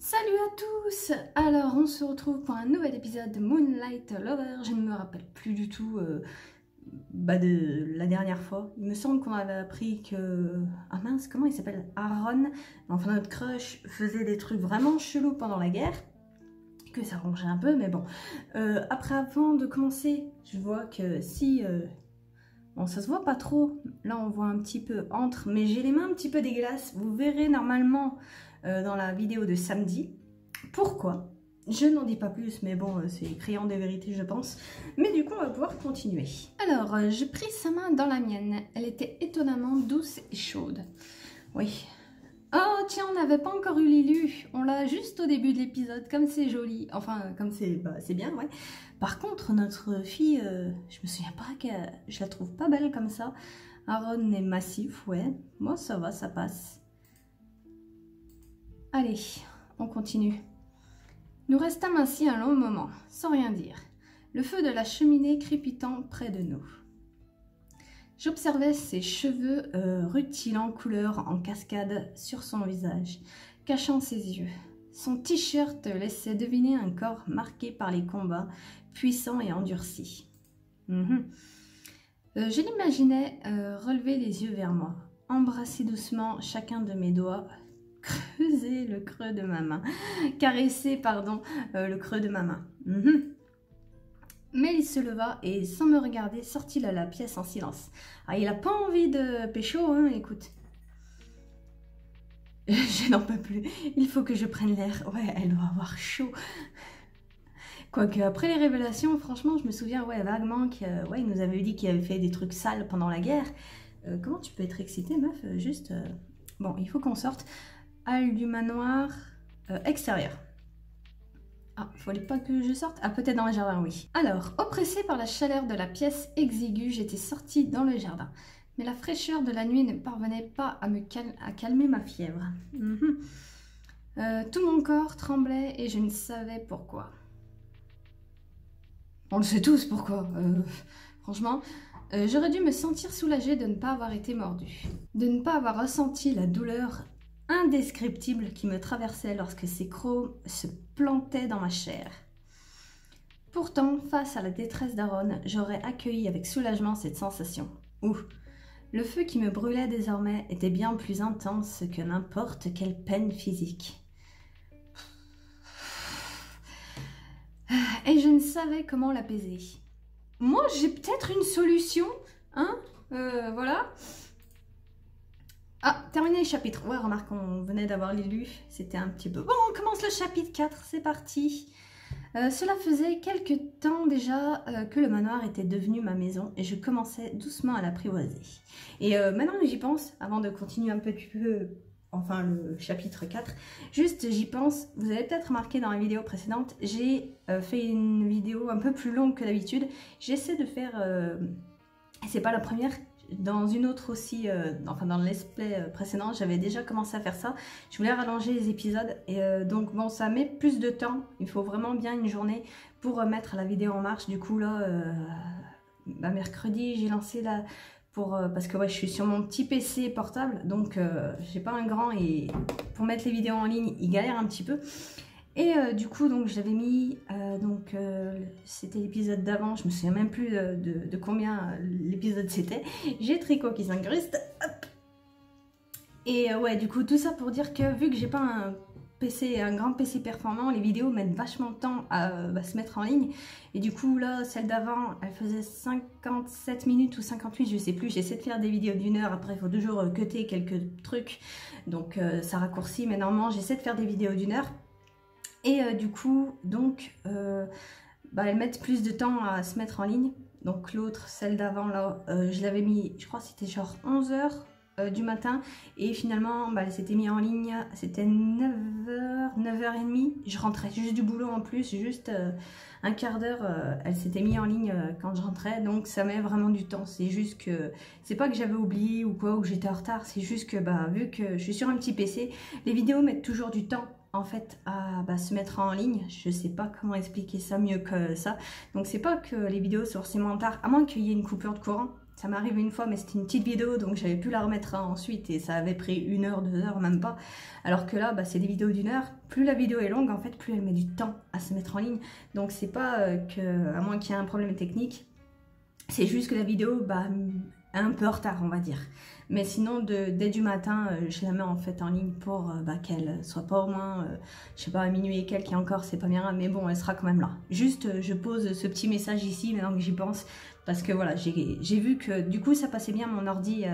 Salut à tous! Alors on se retrouve pour un nouvel épisode de Moonlight Lover. Je ne me rappelle plus du tout de la dernière fois. Il me semble qu'on avait appris que... Ah mince, comment il s'appelle? Aaron, enfin notre crush, faisait des trucs vraiment chelous pendant la guerre. Que ça rongeait un peu, mais bon. Après, avant de commencer, je vois que si... Bon, ça se voit pas trop. Là, on voit un petit peu entre, mais j'ai les mains un petit peu dégueulasses. Vous verrez normalement dans la vidéo de samedi. Pourquoi? Je n'en dis pas plus, mais bon, c'est criant de vérité, je pense. Mais du coup, on va pouvoir continuer. Alors, j'ai pris sa main dans la mienne. Elle était étonnamment douce et chaude. Oui. Oh, tiens, on n'avait pas encore eu Lilu. On l'a juste au début de l'épisode, comme c'est joli. Enfin, comme c'est bien, ouais. Par contre, notre fille, je me souviens pas que je la trouve pas belle comme ça. Aaron est massif, ouais. Moi, ça va, ça passe. Allez, on continue. Nous restâmes ainsi un long moment, sans rien dire, le feu de la cheminée crépitant près de nous. J'observais ses cheveux rutilants couleur en cascade sur son visage, cachant ses yeux. Son t-shirt laissait deviner un corps marqué par les combats, puissant et endurci. Je l'imaginais relever les yeux vers moi, embrasser doucement chacun de mes doigts, creuser le creux de ma main, caresser, le creux de ma main. Mais il se leva et, sans me regarder, sortit de la pièce en silence. Ah, il a pas envie de pécho, hein, écoute. Je n'en peux plus. Il faut que je prenne l'air. Ouais, elle doit avoir chaud. Quoique, après les révélations, franchement, je me souviens, ouais, vaguement, qu'il nous avait dit qu'il avait fait des trucs sales pendant la guerre. Comment tu peux être excitée, meuf? Juste... Bon, il faut qu'on sorte. Halle du manoir extérieur. Ah, il fallait pas que je sorte? Ah, peut-être dans le jardin, oui. Alors, oppressée par la chaleur de la pièce exiguë, j'étais sortie dans le jardin. Mais la fraîcheur de la nuit ne parvenait pas à calmer ma fièvre. Tout mon corps tremblait et je ne savais pourquoi. On le sait tous pourquoi. Franchement, j'aurais dû me sentir soulagée de ne pas avoir été mordue. De ne pas avoir ressenti la douleur indescriptible qui me traversait lorsque ces crocs se plantaient dans ma chair. Pourtant, face à la détresse d'Aaron, j'aurais accueilli avec soulagement cette sensation. Ouh, le feu qui me brûlait désormais était bien plus intense que n'importe quelle peine physique. Et je ne savais comment l'apaiser. Moi, j'ai peut-être une solution, hein, voilà. Ah, terminé le chapitre. Ouais, remarque, on venait d'avoir lu. C'était un petit peu... Bon, on commence le chapitre 4, c'est parti. Cela faisait quelques temps déjà que le manoir était devenu ma maison et je commençais doucement à l'apprivoiser. Et maintenant que j'y pense, avant de continuer un petit peu, enfin le chapitre 4, juste j'y pense, vous avez peut-être remarqué dans la vidéo précédente, j'ai fait une vidéo un peu plus longue que d'habitude. J'essaie de faire... c'est pas la première... Dans une autre aussi, enfin dans le let's play précédent, j'avais déjà commencé à faire ça. Je voulais rallonger les épisodes et donc bon, ça met plus de temps. Il faut vraiment bien une journée pour mettre la vidéo en marche. Du coup là, mercredi, j'ai lancé là parce que ouais, je suis sur mon petit PC portable, donc j'ai pas un grand et pour mettre les vidéos en ligne, il galère un petit peu. Et du coup, donc je l'avais mis, c'était l'épisode d'avant, je me souviens même plus de combien l'épisode c'était. J'ai Tricot qui s'incruste, hop. Et ouais, du coup, tout ça pour dire que vu que j'ai pas un grand PC performant, les vidéos mettent vachement de temps à se mettre en ligne. Et du coup, là, celle d'avant, elle faisait 57 minutes ou 58, je sais plus. J'essaie de faire des vidéos d'1 heure, après il faut toujours cutter quelques trucs, donc ça raccourcit. Mais normalement, j'essaie de faire des vidéos d'1 heure. Et du coup, donc, elles mettent plus de temps à se mettre en ligne. Donc l'autre, celle d'avant, là, je l'avais mis, je crois que c'était genre 11 h du matin. Et finalement, elle s'était mise en ligne, c'était 9 h, 9 h30. Je rentrais juste du boulot en plus, juste un quart d'heure, elle s'était mise en ligne quand je rentrais. Donc ça met vraiment du temps. C'est juste que, c'est pas que j'avais oublié ou quoi, ou que j'étais en retard. C'est juste que, vu que je suis sur un petit PC, les vidéos mettent toujours du temps en fait à se mettre en ligne. Je sais pas comment expliquer ça mieux que ça. Donc c'est pas que les vidéos sont forcément tard, à moins qu'il y ait une coupure de courant. Ça m'est arrivé une fois, mais c'était une petite vidéo, donc j'avais pu la remettre ensuite et ça avait pris 1 heure, 2 heures, même pas. Alors que là, bah, c'est des vidéos d'1 heure. Plus la vidéo est longue, en fait, plus elle met du temps à se mettre en ligne. Donc c'est pas que, à moins qu'il y ait un problème technique, c'est juste que la vidéo bah, est un peu en retard, on va dire. Mais sinon, dès du matin, je la mets en fait en ligne pour bah, qu'elle soit pas au moins, je sais pas, à minuit et quelques, et encore, c'est pas bien grave, mais bon, elle sera quand même là. Juste, je pose ce petit message ici, maintenant que j'y pense, parce que voilà, j'ai vu que du coup, ça passait bien, mon ordi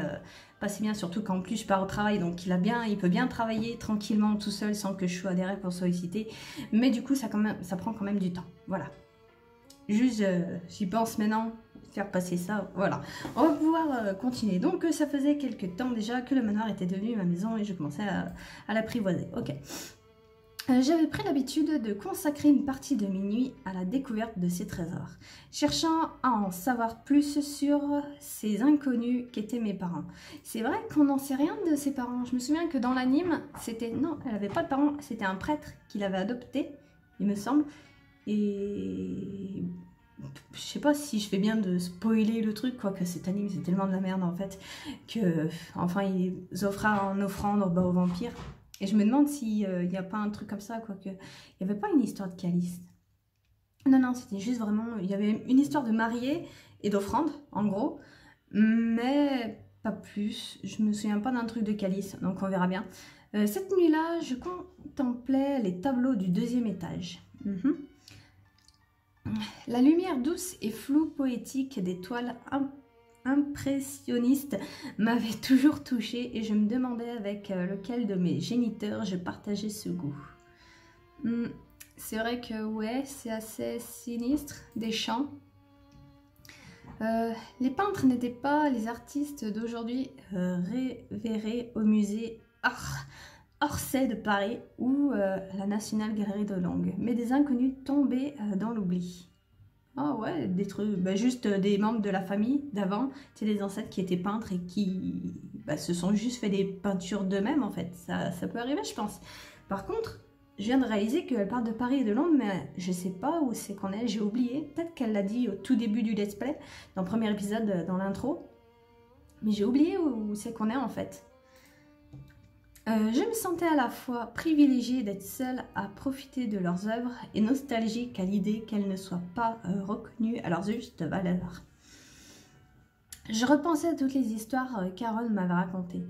passait bien, surtout qu'en plus, je pars au travail, donc il peut bien travailler tranquillement tout seul, sans que je sois derrière pour solliciter. Mais du coup, ça prend quand même du temps, voilà. Juste, j'y pense maintenant, faire passer ça, voilà. On va pouvoir continuer. Donc, ça faisait quelques temps déjà que le manoir était devenu ma maison et je commençais à l'apprivoiser. Ok. J'avais pris l'habitude de consacrer une partie de mes nuits à la découverte de ces trésors, cherchant à en savoir plus sur ces inconnus qu'étaient mes parents. C'est vrai qu'on n'en sait rien de ses parents. Je me souviens que dans l'anime, c'était... Non, elle n'avait pas de parents, c'était un prêtre qui l'avait adopté, il me semble. Et je sais pas si je fais bien de spoiler le truc, quoique cet anime c'est tellement de la merde en fait, que enfin ils offrent en offrande aux vampires. Et je me demande s'il n'y a pas un truc comme ça, quoique il n'y avait pas une histoire de calice. Non, non, c'était juste vraiment, il y avait une histoire de mariée et d'offrande, en gros, mais pas plus. Je me souviens pas d'un truc de calice, donc on verra bien. Cette nuit-là, je contemplais les tableaux du 2e étage. La lumière douce et floue poétique des toiles impressionnistes m'avait toujours touchée et je me demandais avec lequel de mes géniteurs je partageais ce goût. C'est vrai que ouais, c'est assez sinistre, des chants. Les peintres n'étaient pas les artistes d'aujourd'hui révérés au musée Orsay de Paris ou la National Gallery de Londres, mais des inconnus tombés dans l'oubli. Ah ouais, des trucs, bah juste des membres de la famille d'avant, c'est des ancêtres qui étaient peintres et qui se sont juste fait des peintures d'eux-mêmes en fait, ça peut arriver je pense. Par contre, je viens de réaliser qu'elle parle de Paris et de Londres, mais je sais pas où c'est qu'on est, j'ai oublié, peut-être qu'elle l'a dit au tout début du let's play, dans le premier épisode, dans l'intro, mais j'ai oublié où c'est qu'on est en fait. Je me sentais à la fois privilégiée d'être seule à profiter de leurs œuvres et nostalgique à l'idée qu'elles ne soient pas reconnues à leur juste valeur. Je repensais à toutes les histoires qu'Aaron m'avait racontées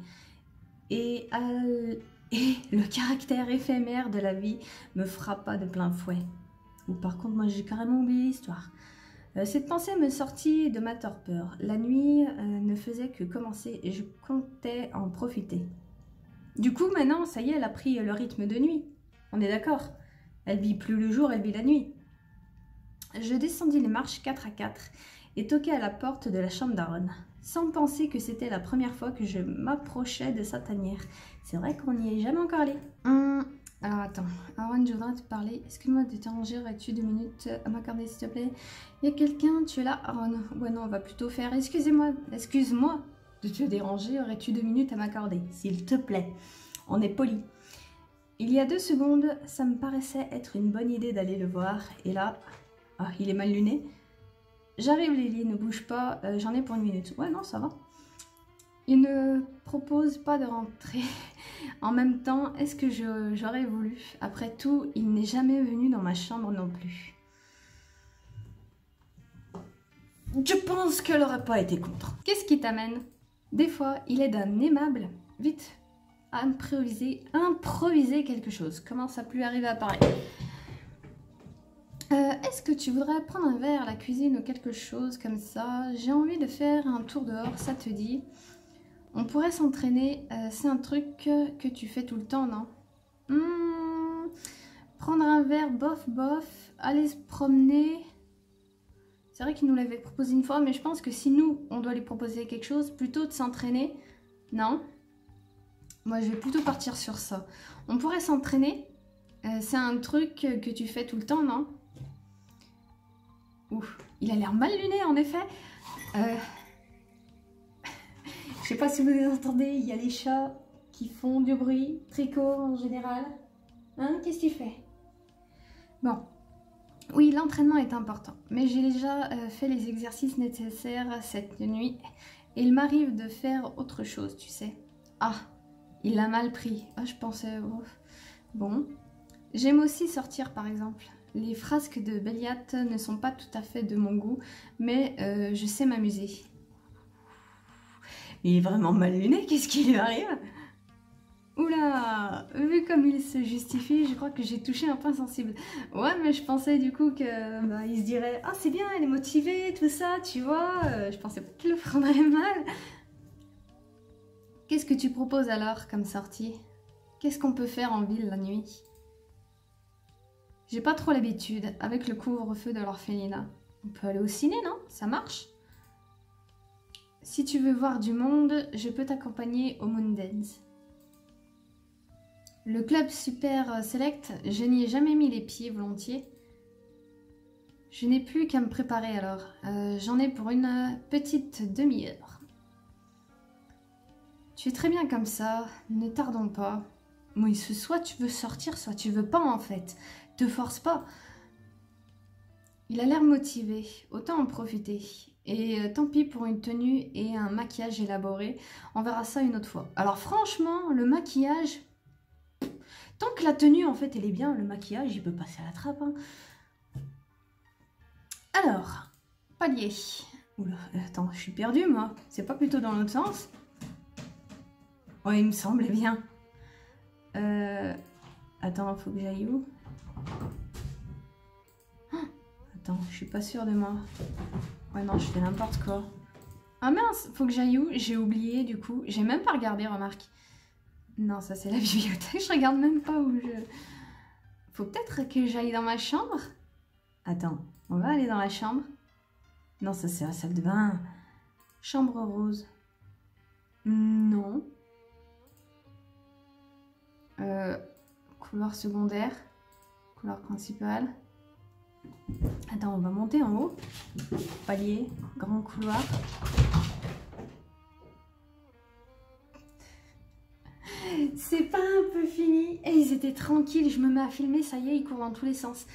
et le caractère éphémère de la vie me frappa de plein fouet. Ou par contre, moi j'ai carrément oublié l'histoire. Cette pensée me sortit de ma torpeur. La nuit ne faisait que commencer et je comptais en profiter. Du coup, maintenant, ça y est, elle a pris le rythme de nuit. On est d'accord. Elle vit plus le jour, elle vit la nuit. Je descendis les marches 4 à 4 et toquai à la porte de la chambre d'Aaron, sans penser que c'était la première fois que je m'approchais de sa tanière. C'est vrai qu'on n'y est jamais encore allé. Alors attends, Aaron, je voudrais te parler. Excuse-moi de t'arranger, aurais-tu 2 minutes à m'accorder s'il te plaît? Il y a quelqu'un, tu es là, Aaron? Ouais non, on va plutôt faire, excuse-moi de te déranger, aurais-tu 2 minutes à m'accorder, s'il te plaît? On est poli. Il y a 2 secondes, ça me paraissait être une bonne idée d'aller le voir, et là, ah, il est mal luné. J'arrive Lily, ne bouge pas, j'en ai pour 1 minute. Ouais non, ça va. Il ne propose pas de rentrer. En même temps, est-ce que j'aurais voulu? Après tout, il n'est jamais venu dans ma chambre non plus. Je pense qu'elle n'aurait pas été contre. Qu'est-ce qui t'amène? Des fois, il est d'un aimable, vite, à improviser quelque chose. Comment ça peut lui arriver à parler? Est-ce que tu voudrais prendre un verre à la cuisine ou quelque chose comme ça? J'ai envie de faire un tour dehors, ça te dit? On pourrait s'entraîner, c'est un truc que tu fais tout le temps, non? Prendre un verre, bof, aller se promener. C'est vrai qu'il nous l'avait proposé une fois, mais je pense que si nous, on doit lui proposer quelque chose, plutôt de s'entraîner, non? Moi, je vais plutôt partir sur ça. On pourrait s'entraîner, c'est un truc que tu fais tout le temps, non? Ouf, il a l'air mal luné, en effet. Je sais pas si vous les entendez, il y a les chats qui font du bruit, Tricot en général. Hein, qu'est-ce qu'il fait? Bon, Oui, l'entraînement est important, mais j'ai déjà fait les exercices nécessaires cette nuit et il m'arrive de faire autre chose, tu sais. Ah, il l'a mal pris. Ah, je pensais... oh. Bon. J'aime aussi sortir, par exemple. Les frasques de Béliat ne sont pas tout à fait de mon goût, mais je sais m'amuser. Il est vraiment mal luné, qu'est-ce qui lui arrive? Oula, vu comme il se justifie, je crois que j'ai touché un point sensible. Ouais, mais je pensais du coup que il se dirait « Ah, c'est bien, elle est motivée, tout ça, tu vois. » Je pensais pas qu'il le prendrait mal. Qu'est-ce que tu proposes alors comme sortie? Qu'est-ce qu'on peut faire en ville la nuit? J'ai pas trop l'habitude avec le couvre-feu de l'orphelinat. On peut aller au ciné, non? Ça marche? Si tu veux voir du monde, je peux t'accompagner au Moondance. Le club Super Select, je n'y ai jamais mis les pieds volontiers. Je n'ai plus qu'à me préparer alors. J'en ai pour une petite demi-heure. Tu es très bien comme ça, ne tardons pas. Oui, soit tu veux sortir, soit tu veux pas en fait. Te force pas. Il a l'air motivé, autant en profiter. Et tant pis pour une tenue et un maquillage élaboré, on verra ça une autre fois. Alors franchement, le maquillage... Tant que la tenue, en fait, elle est bien, le maquillage, il peut passer à la trappe. Hein. Alors, palier. Oula, attends, je suis perdue, moi. C'est pas plutôt dans l'autre sens? Ouais, il me semblait bien. Attends, faut que j'aille où? Attends, je suis pas sûre de moi. Ouais, non, je fais n'importe quoi. Ah mince, faut que j'aille où? J'ai oublié, du coup. J'ai même pas regardé, remarque. Non, ça c'est la bibliothèque, je regarde même pas où je... Faut peut-être que j'aille dans ma chambre? Attends, on va aller dans la chambre? Non, ça c'est la salle de bain. Chambre rose. Non. Couloir secondaire. Couloir principal. Attends, on va monter en haut. Palier, grand couloir. C'est pas un peu fini? Et ils étaient tranquilles, je me mets à filmer, ça y est, ils courent dans tous les sens.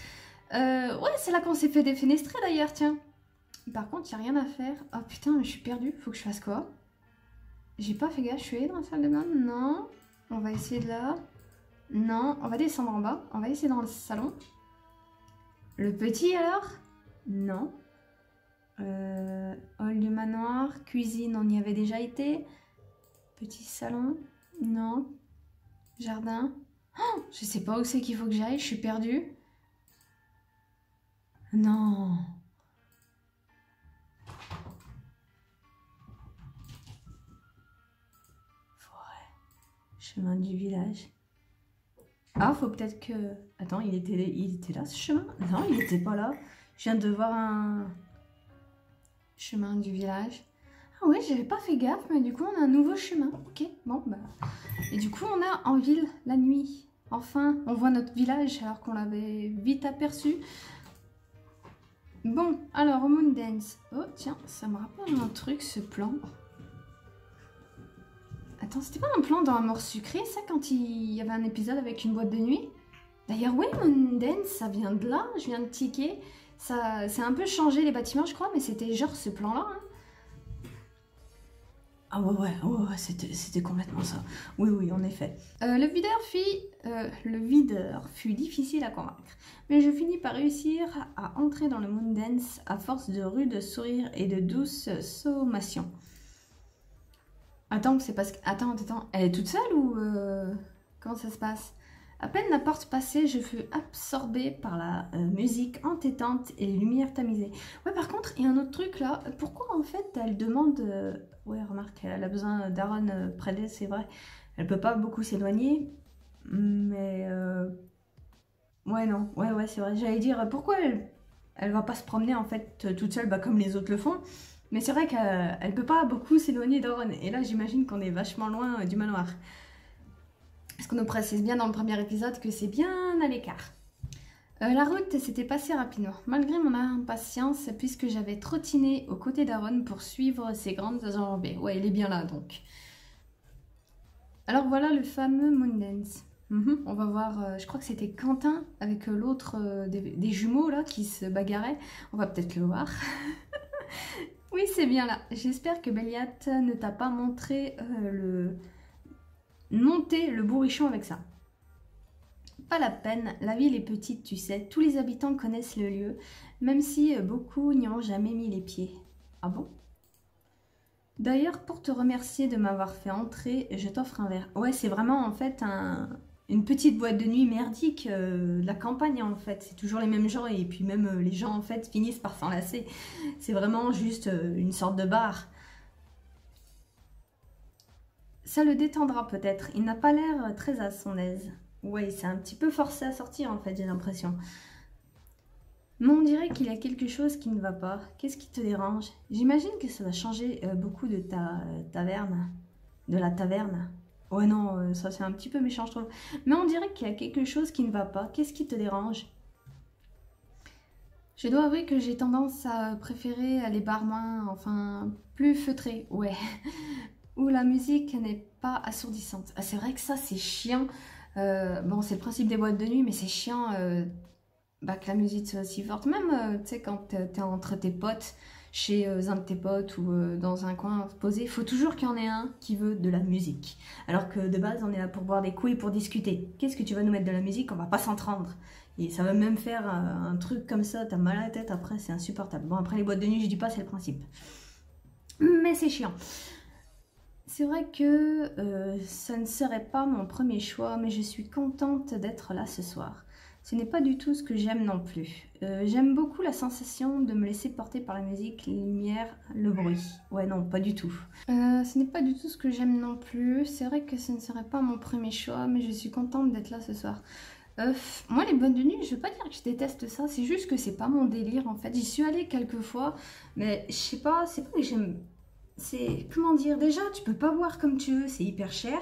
Ouais, c'est là qu'on s'est fait défenestrer d'ailleurs, tiens. Par contre, il n'y a rien à faire. Oh putain, mais je suis perdue, faut que je fasse quoi? J'ai pas fait gaffe, je suis allée dans la salle de bain? Non. On va essayer de là. Non, on va descendre en bas. On va essayer dans le salon. Le petit alors? Non. Hall du manoir, cuisine, on y avait déjà été. Petit salon? Non. Jardin? Oh, je sais pas où c'est qu'il faut que j'aille, je suis perdue. Non. Forêt. Chemin du village. Ah, faut peut-être que... Attends, il était là ce chemin? Non, il était pas là. Je viens de voir un... Chemin du village. Ah ouais, j'avais pas fait gaffe, mais du coup on a un nouveau chemin. Ok, bon bah... Et du coup on a en ville la nuit. Enfin, on voit notre village alors qu'on l'avait vite aperçu. Bon, alors au Moondance. Oh tiens, ça me rappelle un truc ce plan. Attends, c'était pas un plan dans Amour sucré ça quand il y avait un épisode avec une boîte de nuit? D'ailleurs oui, Moondance, ça vient de là, je viens de ticker. Ça, c'est un peu changé les bâtiments je crois, mais c'était genre ce plan là. Hein. Ah ouais, c'était complètement ça. Oui, en effet. Le videur fut difficile à convaincre, mais je finis par réussir à entrer dans le Moondance à force de rudes sourires et de douces sommations. Attends, c'est parce que... Attends, elle est toute seule ou... Comment ça se passe? À peine la porte passée, je fus absorbée par la musique entêtante et les lumières tamisées. Ouais, par contre, il y a un autre truc là. Pourquoi en fait elle demande... Ouais, remarque, elle a besoin d'Aaron près d'elle, c'est vrai. Elle peut pas beaucoup s'éloigner. Mais... Ouais, non. Ouais, c'est vrai. J'allais dire, pourquoi elle va pas se promener en fait toute seule comme les autres le font. Mais c'est vrai qu'elle peut pas beaucoup s'éloigner d'Aaron. Et là, j'imagine qu'on est vachement loin du manoir. Parce qu'on nous précise bien dans le premier épisode que c'est bien à l'écart. La route s'était passée rapidement, malgré mon impatience, puisque j'avais trottiné aux côtés d'Aaron pour suivre ses grandes enjambées. Ouais, il est bien là, donc. Alors voilà le fameux Moondance. On va voir, je crois que c'était Quentin avec l'autre des jumeaux là qui se bagarraient. On va peut-être le voir. Oui, c'est bien là. J'espère que Béliat ne t'a pas montré monter le bourrichon avec ça. Pas la peine, la ville est petite, tu sais. Tous les habitants connaissent le lieu, même si beaucoup n'y ont jamais mis les pieds. Ah bon? D'ailleurs, pour te remercier de m'avoir fait entrer, je t'offre un verre. Ouais, c'est vraiment en fait une petite boîte de nuit merdique de la campagne en fait. C'est toujours les mêmes gens et puis même les gens en fait finissent par s'enlacer. C'est vraiment juste une sorte de bar. Ça le détendra peut-être. Il n'a pas l'air très à son aise. Ouais, c'est un petit peu forcé à sortir en fait, j'ai l'impression. Mais on dirait qu'il y a quelque chose qui ne va pas. Qu'est-ce qui te dérange? J'imagine que ça va changer beaucoup de ta taverne. De la taverne. Ouais non, ça c'est un petit peu méchant je trouve. Mais on dirait qu'il y a quelque chose qui ne va pas. Qu'est-ce qui te dérange? Je dois avouer que j'ai tendance à préférer les bars moins, enfin, plus feutrés. Ouais. Où la musique n'est pas assourdissante. Ah, c'est vrai que ça c'est chiant. Bon, c'est le principe des boîtes de nuit, mais c'est chiant que la musique soit aussi forte. Même, tu sais, quand t'es entre tes potes, chez un de tes potes ou dans un coin posé, il faut toujours qu'il y en ait un qui veut de la musique. Alors que de base, on est là pour boire des coups et pour discuter. Qu'est-ce que tu vas nous mettre de la musique? On va pas s'entendre. Et ça va même faire un truc comme ça, t'as mal à la tête, après c'est insupportable. Bon, après les boîtes de nuit, je dis pas, c'est le principe. Mais c'est chiant. C'est vrai que ça ne serait pas mon premier choix, mais je suis contente d'être là ce soir. Ce n'est pas du tout ce que j'aime non plus. J'aime beaucoup la sensation de me laisser porter par la musique, les lumières, le bruit. Ouais, non, pas du tout. Ce n'est pas du tout ce que j'aime non plus. C'est vrai que ce ne serait pas mon premier choix, mais je suis contente d'être là ce soir. Moi, les boîtes de nuit, je veux pas dire que je déteste ça, c'est juste que c'est pas mon délire en fait. J'y suis allée quelques fois, mais je sais pas, c'est pas que j'aime. C'est, comment dire, déjà tu peux pas boire comme tu veux, c'est hyper cher.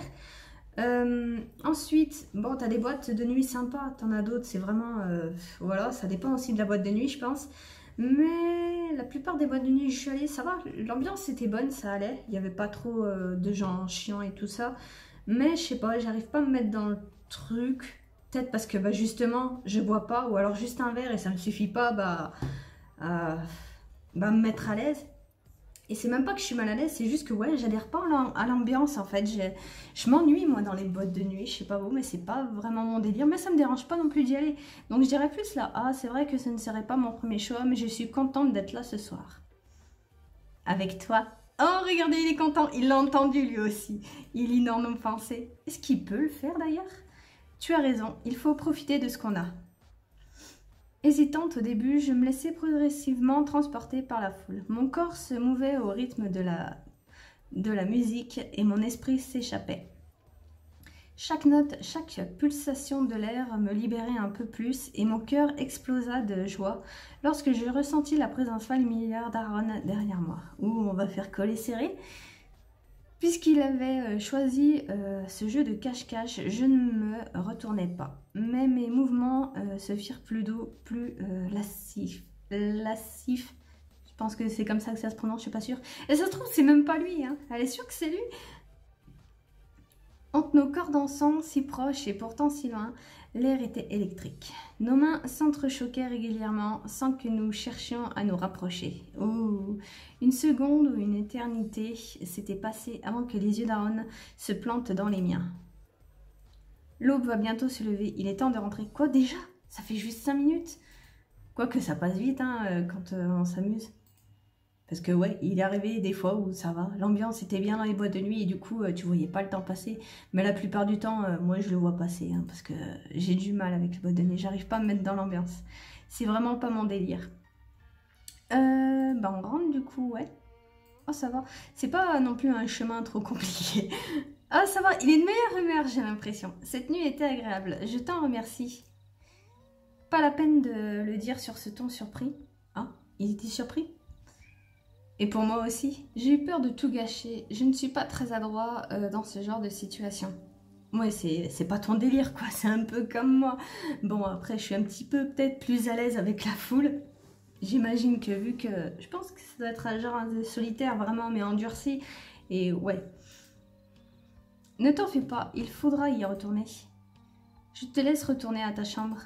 Ensuite, bon, t'as des boîtes de nuit sympas, t'en as d'autres, c'est vraiment, voilà, ça dépend aussi de la boîte de nuit, je pense. Mais la plupart des boîtes de nuit où je suis allée, ça va, l'ambiance était bonne, ça allait, il n'y avait pas trop de gens chiants et tout ça. Mais je sais pas, j'arrive pas à me mettre dans le truc, peut-être parce que bah, justement, je bois pas, ou alors juste un verre et ça me suffit pas à me mettre à l'aise. Et c'est même pas que je suis mal à l'aise, c'est juste que ouais, j'adhère pas à l'ambiance en fait. Je m'ennuie moi dans les boîtes de nuit, je sais pas vous, mais c'est pas vraiment mon délire. Mais ça me dérange pas non plus d'y aller. Donc je dirais plus là, ah c'est vrai que ce ne serait pas mon premier choix, mais je suis contente d'être là ce soir. Avec toi. Oh regardez, il est content, il l'a entendu lui aussi. Il ignore nos pensées. Est-ce qu'il peut le faire d'ailleurs? Tu as raison, il faut profiter de ce qu'on a. Hésitante au début, je me laissais progressivement transporter par la foule. Mon corps se mouvait au rythme de la musique et mon esprit s'échappait. Chaque note, chaque pulsation de l'air me libérait un peu plus et mon cœur explosa de joie lorsque je ressentis la présence familière d'Aaron derrière moi. Ouh, on va faire coller serré. Puisqu'il avait choisi ce jeu de cache-cache, je ne me retournais pas. Mais mes mouvements se firent plus doux, plus lascifs. Lascifs. Je pense que c'est comme ça que ça se prononce, je suis pas sûre. Et ça se trouve, c'est même pas lui, hein. Elle est sûre que c'est lui. Entre nos corps dansants, si proches et pourtant si loin, l'air était électrique. Nos mains s'entrechoquaient régulièrement sans que nous cherchions à nous rapprocher. Oh, une seconde ou une éternité s'était passée avant que les yeux d'Aaron se plantent dans les miens. L'aube va bientôt se lever, il est temps de rentrer. Quoi déjà? Ça fait juste 5 minutes. Quoique ça passe vite hein, quand on s'amuse. Parce que ouais, il est arrivé des fois où ça va, l'ambiance était bien dans les boîtes de nuit et du coup tu voyais pas le temps passer. Mais la plupart du temps, moi je le vois passer hein, parce que j'ai du mal avec les boîtes de nuit, j'arrive pas à me mettre dans l'ambiance. C'est vraiment pas mon délire. On rentre du coup, ouais. Oh ça va, c'est pas non plus un chemin trop compliqué. Ah ça va, il est de meilleure humeur j'ai l'impression. Cette nuit était agréable, je t'en remercie. Pas la peine de le dire sur ce ton surpris. Ah, il était surpris? Et pour moi aussi, j'ai eu peur de tout gâcher. Je ne suis pas très adroit dans ce genre de situation. Ouais, c'est pas ton délire, quoi. C'est un peu comme moi. Bon, après, je suis un petit peu peut-être plus à l'aise avec la foule. J'imagine que vu que... Je pense que ça doit être un genre de solitaire, vraiment, mais endurci. Et ouais. Ne t'en fais pas, il faudra y retourner. Je te laisse retourner à ta chambre.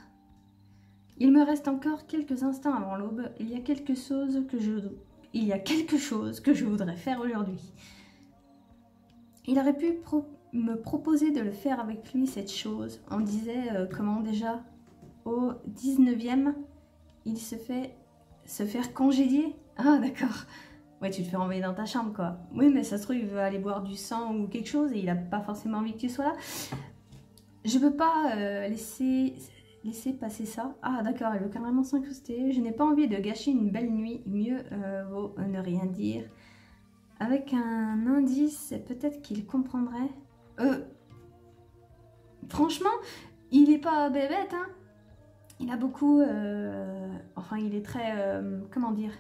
Il me reste encore quelques instants avant l'aube. Il y a quelque chose que je voudrais faire aujourd'hui. Il aurait pu me proposer de le faire avec lui, cette chose. On disait, comment déjà, au 19e, il se faire congédier. Ah, d'accord. Ouais, tu te fais renvoyer dans ta chambre, quoi. Oui, mais ça se trouve, il veut aller boire du sang ou quelque chose et il n'a pas forcément envie que tu sois là. Je peux pas laisser passer ça. Ah, d'accord, elle veut carrément s'incruster. Je n'ai pas envie de gâcher une belle nuit. Mieux vaut ne rien dire. Avec un indice, peut-être qu'il comprendrait. Franchement, il est pas bébête, hein. Il a beaucoup... Enfin, il est très... comment dire?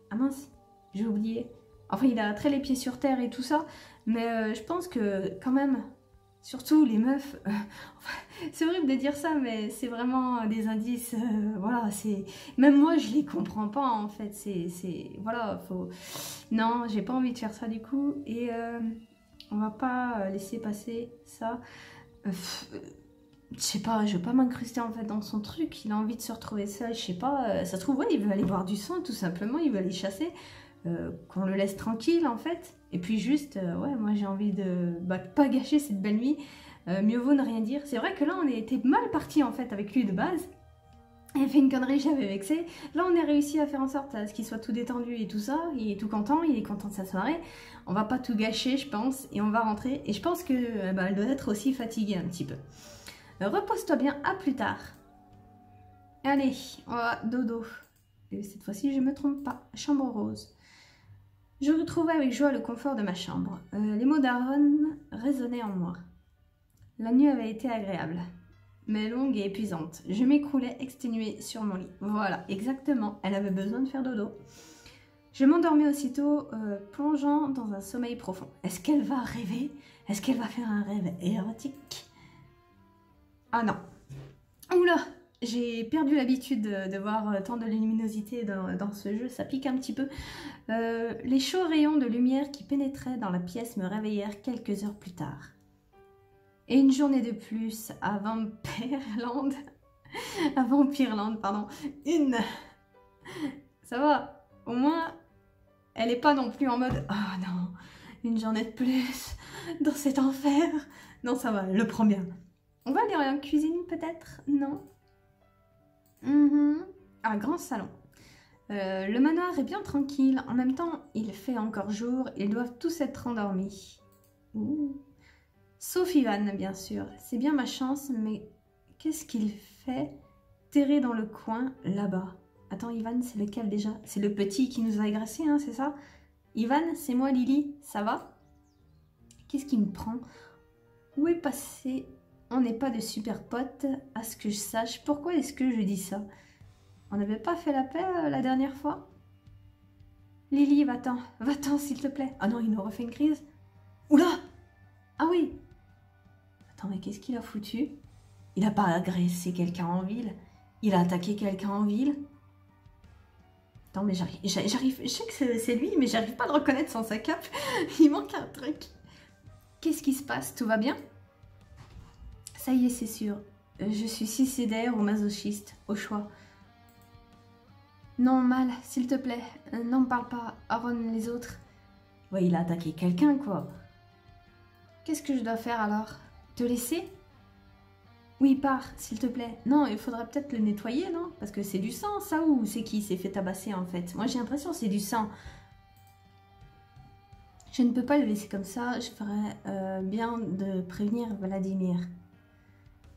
Ah mince, j'ai oublié. Enfin, il a très les pieds sur terre et tout ça. Mais je pense que, quand même, surtout les meufs... c'est horrible de dire ça, mais c'est vraiment des indices... voilà, c'est... Même moi, je les comprends pas, en fait. Voilà, faut... Non, j'ai pas envie de faire ça, du coup. Et on va pas laisser passer ça. Je sais pas, je veux pas m'incruster en fait dans son truc, il a envie de se retrouver seul, je sais pas, ça se trouve, ouais, il veut aller boire du sang tout simplement, il veut aller chasser, qu'on le laisse tranquille en fait, et puis juste, ouais, moi j'ai envie de pas gâcher cette belle nuit, mieux vaut ne rien dire. C'est vrai que là on était mal parti en fait avec lui de base, il a fait une connerie, j'avais vexé, là on a réussi à faire en sorte à ce qu'il soit tout détendu et tout ça, il est tout content, il est content de sa soirée, on va pas tout gâcher je pense, et on va rentrer, et je pense que elle doit être aussi fatiguée un petit peu. Repose-toi bien, à plus tard. Allez, on va dodo. Et cette fois-ci, je ne me trompe pas. Chambre rose. Je retrouvais avec joie le confort de ma chambre. Les mots d'Aaron résonnaient en moi. La nuit avait été agréable, mais longue et épuisante. Je m'écroulais exténuée sur mon lit. Voilà, exactement. Elle avait besoin de faire dodo. Je m'endormis aussitôt, plongeant dans un sommeil profond. Est-ce qu'elle va rêver? Est-ce qu'elle va faire un rêve érotique? Ah non. Oula, j'ai perdu l'habitude de voir tant de luminosité dans ce jeu, ça pique un petit peu. Les chauds rayons de lumière qui pénétraient dans la pièce me réveillèrent quelques heures plus tard. Et une journée de plus à Vampirland. À Vampirland, pardon. Une. Ça va, au moins, elle est pas non plus en mode « Oh non, une journée de plus dans cet enfer. » Non, ça va, elle le prend bien. On va aller en cuisine peut-être? Non. Un grand salon. Le manoir est bien tranquille. En même temps, il fait encore jour. Ils doivent tous être endormis. Ouh. Sauf Ivan, bien sûr. C'est bien ma chance, mais qu'est-ce qu'il fait terré dans le coin, là-bas? Attends, Ivan, c'est lequel déjà? C'est le petit qui nous a agressés, hein, c'est ça? Ivan, c'est moi, Lily. Ça va? Qu'est-ce qui me prend? Où est passé... On n'est pas de super potes, à ce que je sache. Pourquoi est-ce que je dis ça? On n'avait pas fait la paix la dernière fois? Lily, va-t'en s'il te plaît. Ah non, il nous refait une crise. Oula! Ah oui! Attends, mais qu'est-ce qu'il a foutu? Il n'a pas agressé quelqu'un en ville. Il a attaqué quelqu'un en ville. Attends, mais j'arrive. Je sais que c'est lui, mais j'arrive pas à le reconnaître sans sa cape. Il manque un truc. Qu'est-ce qui se passe? Tout va bien? Ça y est, c'est sûr. Je suis suicidaire ou masochiste, au choix. Non, mal, s'il te plaît. N'en me parle pas, Aaron, les autres. Ouais, il a attaqué quelqu'un, quoi. Qu'est-ce que je dois faire alors? Te laisser? Oui, pars, s'il te plaît. Non, il faudrait peut-être le nettoyer, non? Parce que c'est du sang, ça, ou c'est qui s'est fait tabasser, en fait? Moi, j'ai l'impression que c'est du sang. Je ne peux pas le laisser comme ça. Je ferais bien de prévenir Vladimir.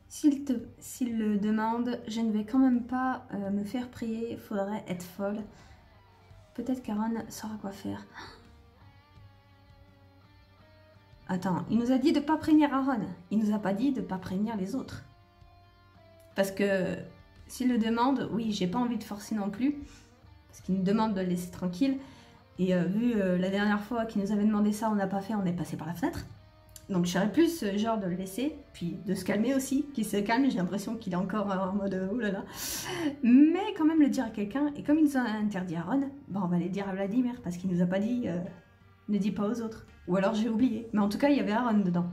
S'il le demande, je ne vais quand même pas me faire prier, il faudrait être folle. Peut-être qu'Aaron saura quoi faire. Attends, il nous a dit de ne pas prévenir Aaron. Il nous a pas dit de ne pas prévenir les autres. Parce que s'il le demande, oui, j'ai pas envie de forcer non plus. Parce qu'il nous demande de le laisser tranquille. Et vu la dernière fois qu'il nous avait demandé ça, on n'a pas fait, on est passé par la fenêtre. Donc je serais plus genre de le laisser, puis de se calmer aussi, qu'il se calme, j'ai l'impression qu'il est encore en mode oulala. Mais quand même le dire à quelqu'un, et comme il nous a interdit à Aaron, bon, on va les dire à Vladimir, parce qu'il nous a pas dit ne dis pas aux autres. Ou alors j'ai oublié, mais en tout cas il y avait Aaron dedans.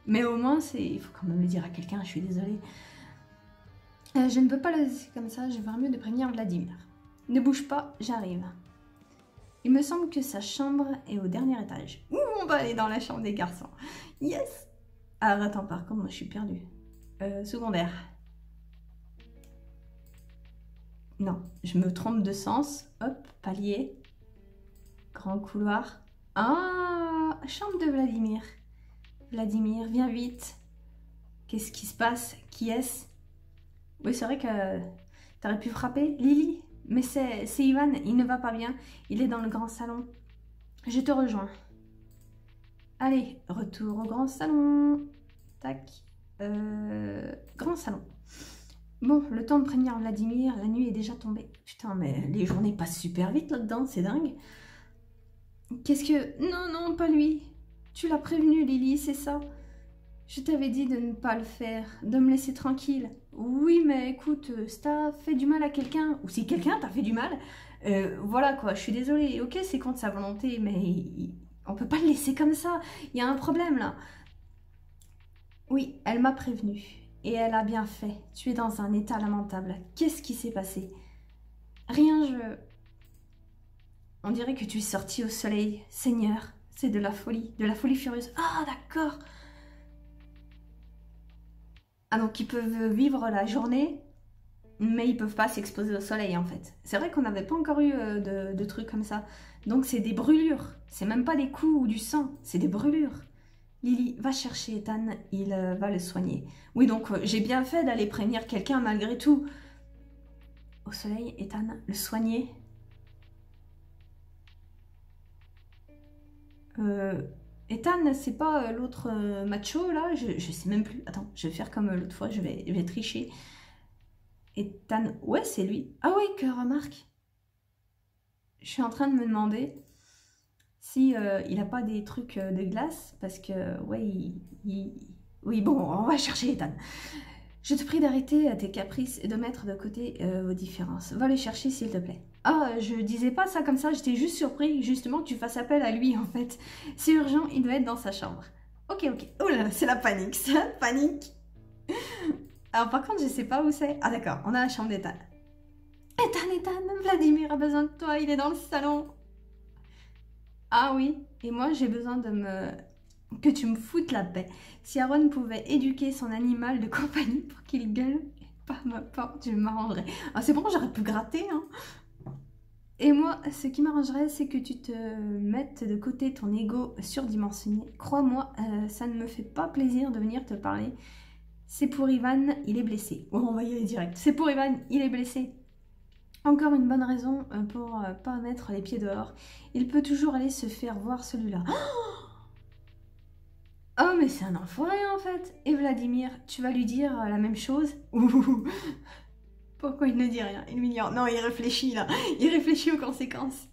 Mais au moins, il faut quand même le dire à quelqu'un, je suis désolée. Je ne peux pas le laisser comme ça, je vais mieux de prévenir Vladimir. Ne bouge pas, j'arrive. Il me semble que sa chambre est au dernier étage. Ouh, on va aller dans la chambre des garçons. Yes! Alors attends, par contre, moi je suis perdue. Secondaire. Non, je me trompe de sens. Hop, palier. Grand couloir. Ah, chambre de Vladimir. Vladimir, viens vite. Qu'est-ce qui se passe? Qui est-ce? Oui, c'est vrai que t'aurais pu frapper. Lily? Mais c'est Ivan, il ne va pas bien. Il est dans le grand salon. Je te rejoins. Allez, retour au grand salon. Tac. Grand salon. Bon, le temps de prévenir Vladimir, la nuit est déjà tombée. Putain, mais les journées passent super vite là-dedans, c'est dingue. Qu'est-ce que... Non, non, pas lui. Tu l'as prévenu, Lily, c'est ça. Je t'avais dit de ne pas le faire, de me laisser tranquille. Oui, mais écoute, si t'as fait du mal à quelqu'un, ou si quelqu'un t'a fait du mal, voilà quoi, je suis désolée. Ok, c'est contre sa volonté, mais on peut pas le laisser comme ça. Il y a un problème là. Oui, elle m'a prévenu. Et elle a bien fait. Tu es dans un état lamentable. Qu'est-ce qui s'est passé? Rien, On dirait que tu es sorti au soleil. Seigneur, c'est de la folie furieuse. Ah, d'accord. Ah, donc ils peuvent vivre la journée, mais ils peuvent pas s'exposer au soleil en fait. C'est vrai qu'on n'avait pas encore eu de trucs comme ça. Donc c'est des brûlures. C'est même pas des coups ou du sang, c'est des brûlures. Lily, va chercher Ethan, il va le soigner. Oui, donc j'ai bien fait d'aller prévenir quelqu'un malgré tout. Au soleil, Ethan, le soigner. Ethan, c'est pas l'autre macho là? Je sais même plus. Attends, je vais faire comme l'autre fois, je vais tricher. Ethan, ouais, c'est lui. Ah oui, que remarque. Je suis en train de me demander si il a pas des trucs de glace, parce que, ouais, oui, bon, on va chercher Ethan. Je te prie d'arrêter tes caprices et de mettre de côté vos différences. Va le chercher s'il te plaît. Ah, je disais pas ça comme ça, j'étais juste surpris justement que tu fasses appel à lui en fait. C'est urgent, il doit être dans sa chambre. Ok, ok. Oh là là, c'est la panique, c'est la panique. Alors par contre, je sais pas où c'est. Ah d'accord, on a la chambre d'Ethan. Ethan, Vladimir a besoin de toi, il est dans le salon. Ah oui, et moi j'ai besoin que tu me foutes la paix. Si Aaron pouvait éduquer son animal de compagnie pour qu'il gueule par ma porte, je m'arrangerais. Ah c'est bon, j'aurais pu gratter, hein. Et moi, ce qui m'arrangerait, c'est que tu te mettes de côté ton ego surdimensionné. Crois-moi, ça ne me fait pas plaisir de venir te parler. C'est pour Ivan, il est blessé. Oh, on va y aller direct. C'est pour Ivan, il est blessé. Encore une bonne raison pour pas mettre les pieds dehors. Il peut toujours aller se faire voir celui-là. Oh, mais c'est un enfoiré en fait. Et Vladimir, tu vas lui dire la même chose? Ouh. Pourquoi il ne dit rien? Il m'ignore. Non, il réfléchit là. Il réfléchit aux conséquences.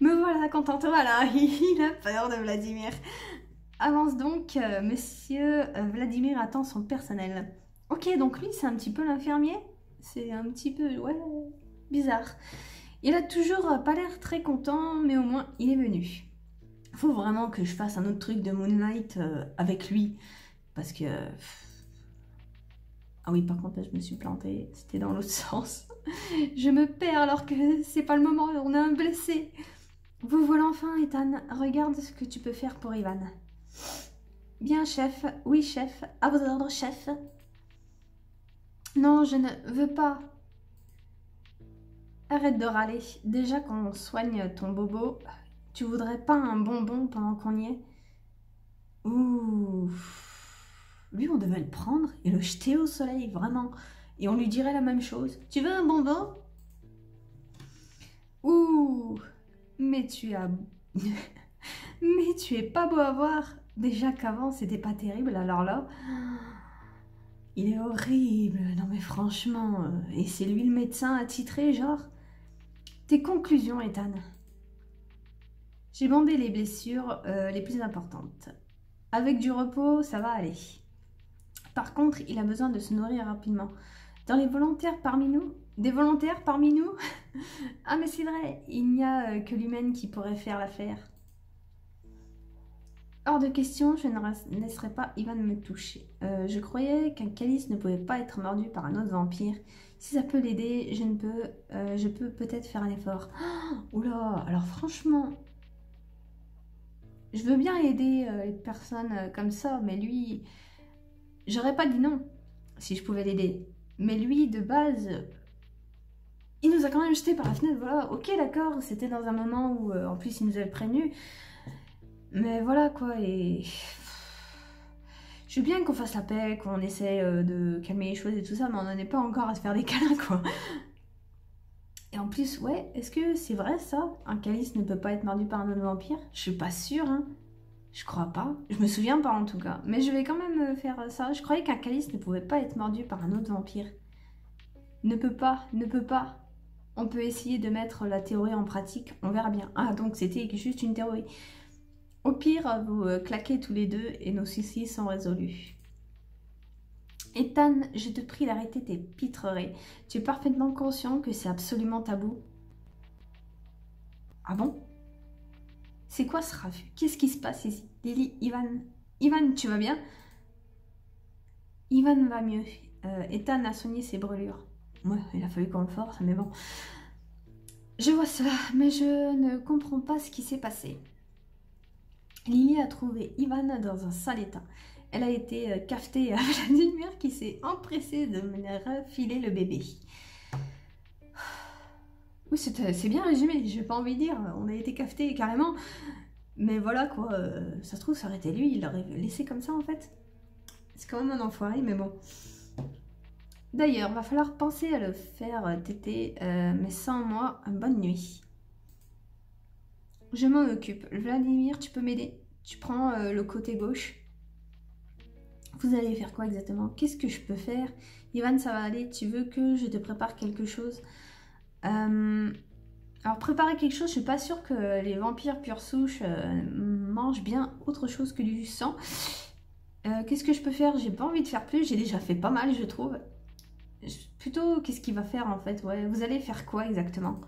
Me voilà, contente-toi là. Il a peur de Vladimir. Avance donc, monsieur Vladimir attend son personnel. Ok, donc lui, c'est un petit peu l'infirmier. C'est un petit peu, ouais, bizarre. Il a toujours pas l'air très content, mais au moins, il est venu. Faut vraiment que je fasse un autre truc de Moonlight avec lui. Parce que... Ah oui, par contre, là, je me suis plantée. C'était dans l'autre sens. Je me perds alors que c'est pas le moment. On a un blessé. Vous voilà enfin, Ethan. Regarde ce que tu peux faire pour Ivan. Bien, chef. Oui, chef. À vos ordres, chef. Non, je ne veux pas. Arrête de râler. Déjà qu'on soigne ton bobo, tu voudrais pas un bonbon pendant qu'on y est? Ouh. Lui, on devait le prendre et le jeter au soleil, vraiment. Et on lui dirait la même chose. Tu veux un bonbon? Ouh. Mais tu as... Mais tu es pas beau à voir. Déjà qu'avant, c'était pas terrible, alors là... Il est horrible. Non mais franchement... Et c'est lui le médecin attitré, genre? Tes conclusions, Ethan? J'ai bandé les blessures les plus importantes. Avec du repos, ça va aller. Par contre, il a besoin de se nourrir rapidement. Dans les volontaires parmi nous... Des volontaires parmi nous? Ah mais c'est vrai, il n'y a que l'humaine qui pourrait faire l'affaire. Hors de question, je ne laisserai pas Ivan me toucher. Je croyais qu'un calice ne pouvait pas être mordu par un autre vampire. Si ça peut l'aider, je peux peut-être faire un effort. Oh, oula, alors franchement, je veux bien aider les personnes comme ça, mais lui, j'aurais pas dit non si je pouvais l'aider. Mais lui, de base, il nous a quand même jeté par la fenêtre, voilà. Ok, d'accord, c'était dans un moment où, en plus, il nous avait prévenus. Mais voilà, quoi, et... Je veux bien qu'on fasse la paix, qu'on essaie de calmer les choses et tout ça, mais on n'en est pas encore à se faire des câlins, quoi. Et en plus, ouais, est-ce que c'est vrai, ça? Un calice ne peut pas être mordu par un autre vampire? Je suis pas sûre, hein. Je crois pas. Je me souviens pas, en tout cas. Mais je vais quand même faire ça. Je croyais qu'un calice ne pouvait pas être mordu par un autre vampire. Ne peut pas, ne peut pas. On peut essayer de mettre la théorie en pratique, on verra bien. Ah, donc c'était juste une théorie. Au pire, vous claquez tous les deux et nos soucis sont résolus. Ethan, je te prie d'arrêter tes pitreries. Tu es parfaitement conscient que c'est absolument tabou. Ah bon? C'est quoi ce raffut? Qu'est-ce qui se passe ici? Lily, Ivan. Ivan, tu vas bien? Ivan va mieux. Ethan a soigné ses brûlures. Ouais, il a fallu qu'on le force, mais bon. Je vois cela, mais je ne comprends pas ce qui s'est passé. Lily a trouvé Ivan dans un sale état. Elle a été cafetée à Vladimir qui s'est empressé de me refiler le bébé. Oui, c'est bien résumé, j'ai pas envie de dire, on a été cafeté carrément. Mais voilà quoi, ça se trouve ça aurait été lui, il l'aurait laissé comme ça en fait. C'est quand même un enfoiré, mais bon. D'ailleurs, va falloir penser à le faire téter, mais sans moi, bonne nuit. Je m'en occupe. Vladimir, tu peux m'aider? Tu prends le côté gauche. Vous allez faire quoi exactement? Qu'est-ce que je peux faire? Ivan, ça va aller? Tu veux que je te prépare quelque chose? Alors, préparer quelque chose, je suis pas sûre que les vampires pure souche mangent bien autre chose que du sang. Qu'est-ce que je peux faire? J'ai pas envie de faire plus, j'ai déjà fait pas mal, je trouve. Plutôt, qu'est-ce qu'il va faire en fait? Ouais, vous allez faire quoi exactement?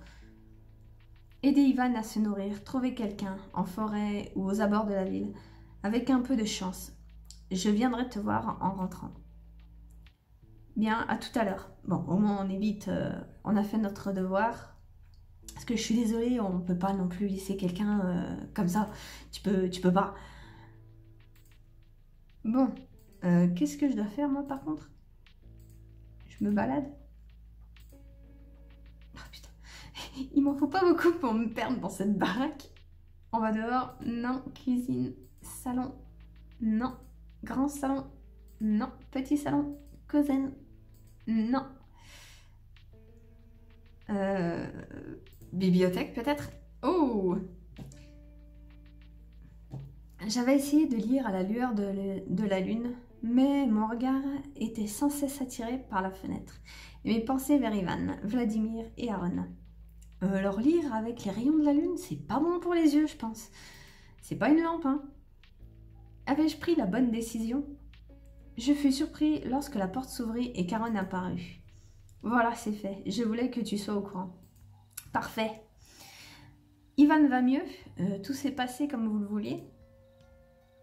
Aider Ivan à se nourrir, trouver quelqu'un en forêt ou aux abords de la ville. Avec un peu de chance. Je viendrai te voir en rentrant. Bien, à tout à l'heure. Bon, au moins on évite, on a fait notre devoir. Parce que je suis désolée, on peut pas non plus laisser quelqu'un comme ça. Tu peux pas. Bon, qu'est-ce que je dois faire moi par contre? Je me balade. Oh putain, il m'en faut pas beaucoup pour me perdre dans cette baraque. On va dehors, non. Cuisine, salon, non. Grand salon, non. Petit salon, cuisine, non. Bibliothèque peut-être? Oh! J'avais essayé de lire à la lueur de la lune, mais mon regard était sans cesse attiré par la fenêtre, et mes pensées vers Ivan, Vladimir et Aaron. Leur lire avec les rayons de la lune, c'est pas bon pour les yeux, je pense. C'est pas une lampe, hein. Avais-je pris la bonne décision? Je fus surpris lorsque la porte s'ouvrit et qu'Aaron apparut. Voilà, c'est fait. Je voulais que tu sois au courant. Parfait. Ivan va mieux. Tout s'est passé comme vous le vouliez.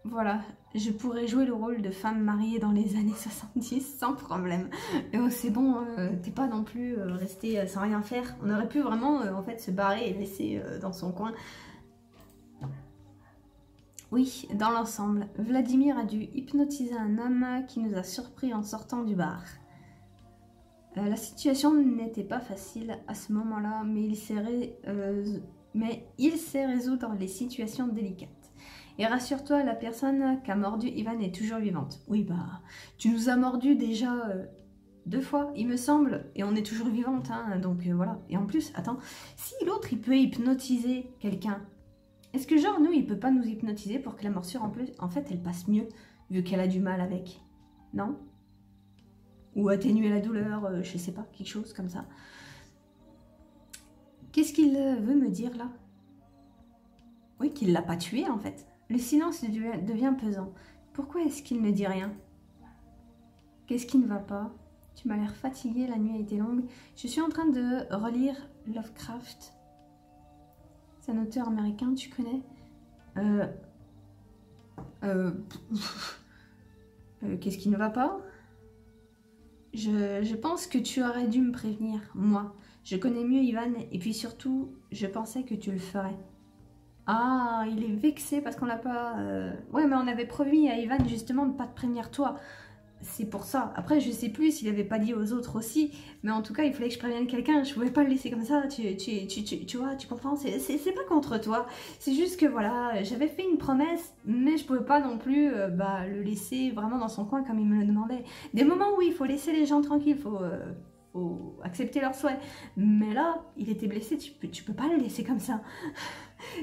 Voilà, je pourrais jouer le rôle de femme mariée dans les années 70 sans problème. Oh, c'est bon, t'es pas non plus resté sans rien faire. On aurait pu vraiment en fait se barrer et laisser dans son coin. Oui, dans l'ensemble, Vladimir a dû hypnotiser un homme qui nous a surpris en sortant du bar. La situation n'était pas facile à ce moment-là, mais il sait résoudre les situations délicates. Et rassure-toi, la personne qu'a mordu Ivan est toujours vivante. Oui, bah, tu nous as mordu déjà 2 fois, il me semble, et on est toujours vivante, hein, donc voilà. Et en plus, attends, si l'autre, il peut hypnotiser quelqu'un, est-ce que genre, nous, il peut pas nous hypnotiser pour que la morsure, en fait, elle passe mieux, vu qu'elle a du mal avec? Non? Ou atténuer la douleur, je sais pas, quelque chose comme ça. Qu'est-ce qu'il veut me dire, là? Oui, qu'il l'a pas tué, en fait. Le silence devient pesant. Pourquoi est-ce qu'il ne dit rien? Qu'est-ce qui ne va pas? Tu m'as l'air fatiguée, la nuit a été longue. Je suis en train de relire Lovecraft. C'est un auteur américain, tu connais? Qu'est-ce qui ne va pas? Je pense que tu aurais dû me prévenir, moi. Je connais mieux Ivan, et puis surtout, je pensais que tu le ferais. Ah, il est vexé parce qu'on l'a pas... Ouais, mais on avait promis à Ivan justement de ne pas te prévenir toi. C'est pour ça. Après, je sais plus s'il avait pas dit aux autres aussi, mais en tout cas, il fallait que je prévienne quelqu'un. Je pouvais pas le laisser comme ça. Tu vois, tu comprends? C'est pas contre toi. C'est juste que voilà, j'avais fait une promesse, mais je pouvais pas non plus le laisser vraiment dans son coin comme il me le demandait. Des moments où il faut laisser les gens tranquilles, faut accepter leurs souhaits. Mais là, il était blessé. Tu peux pas le laisser comme ça.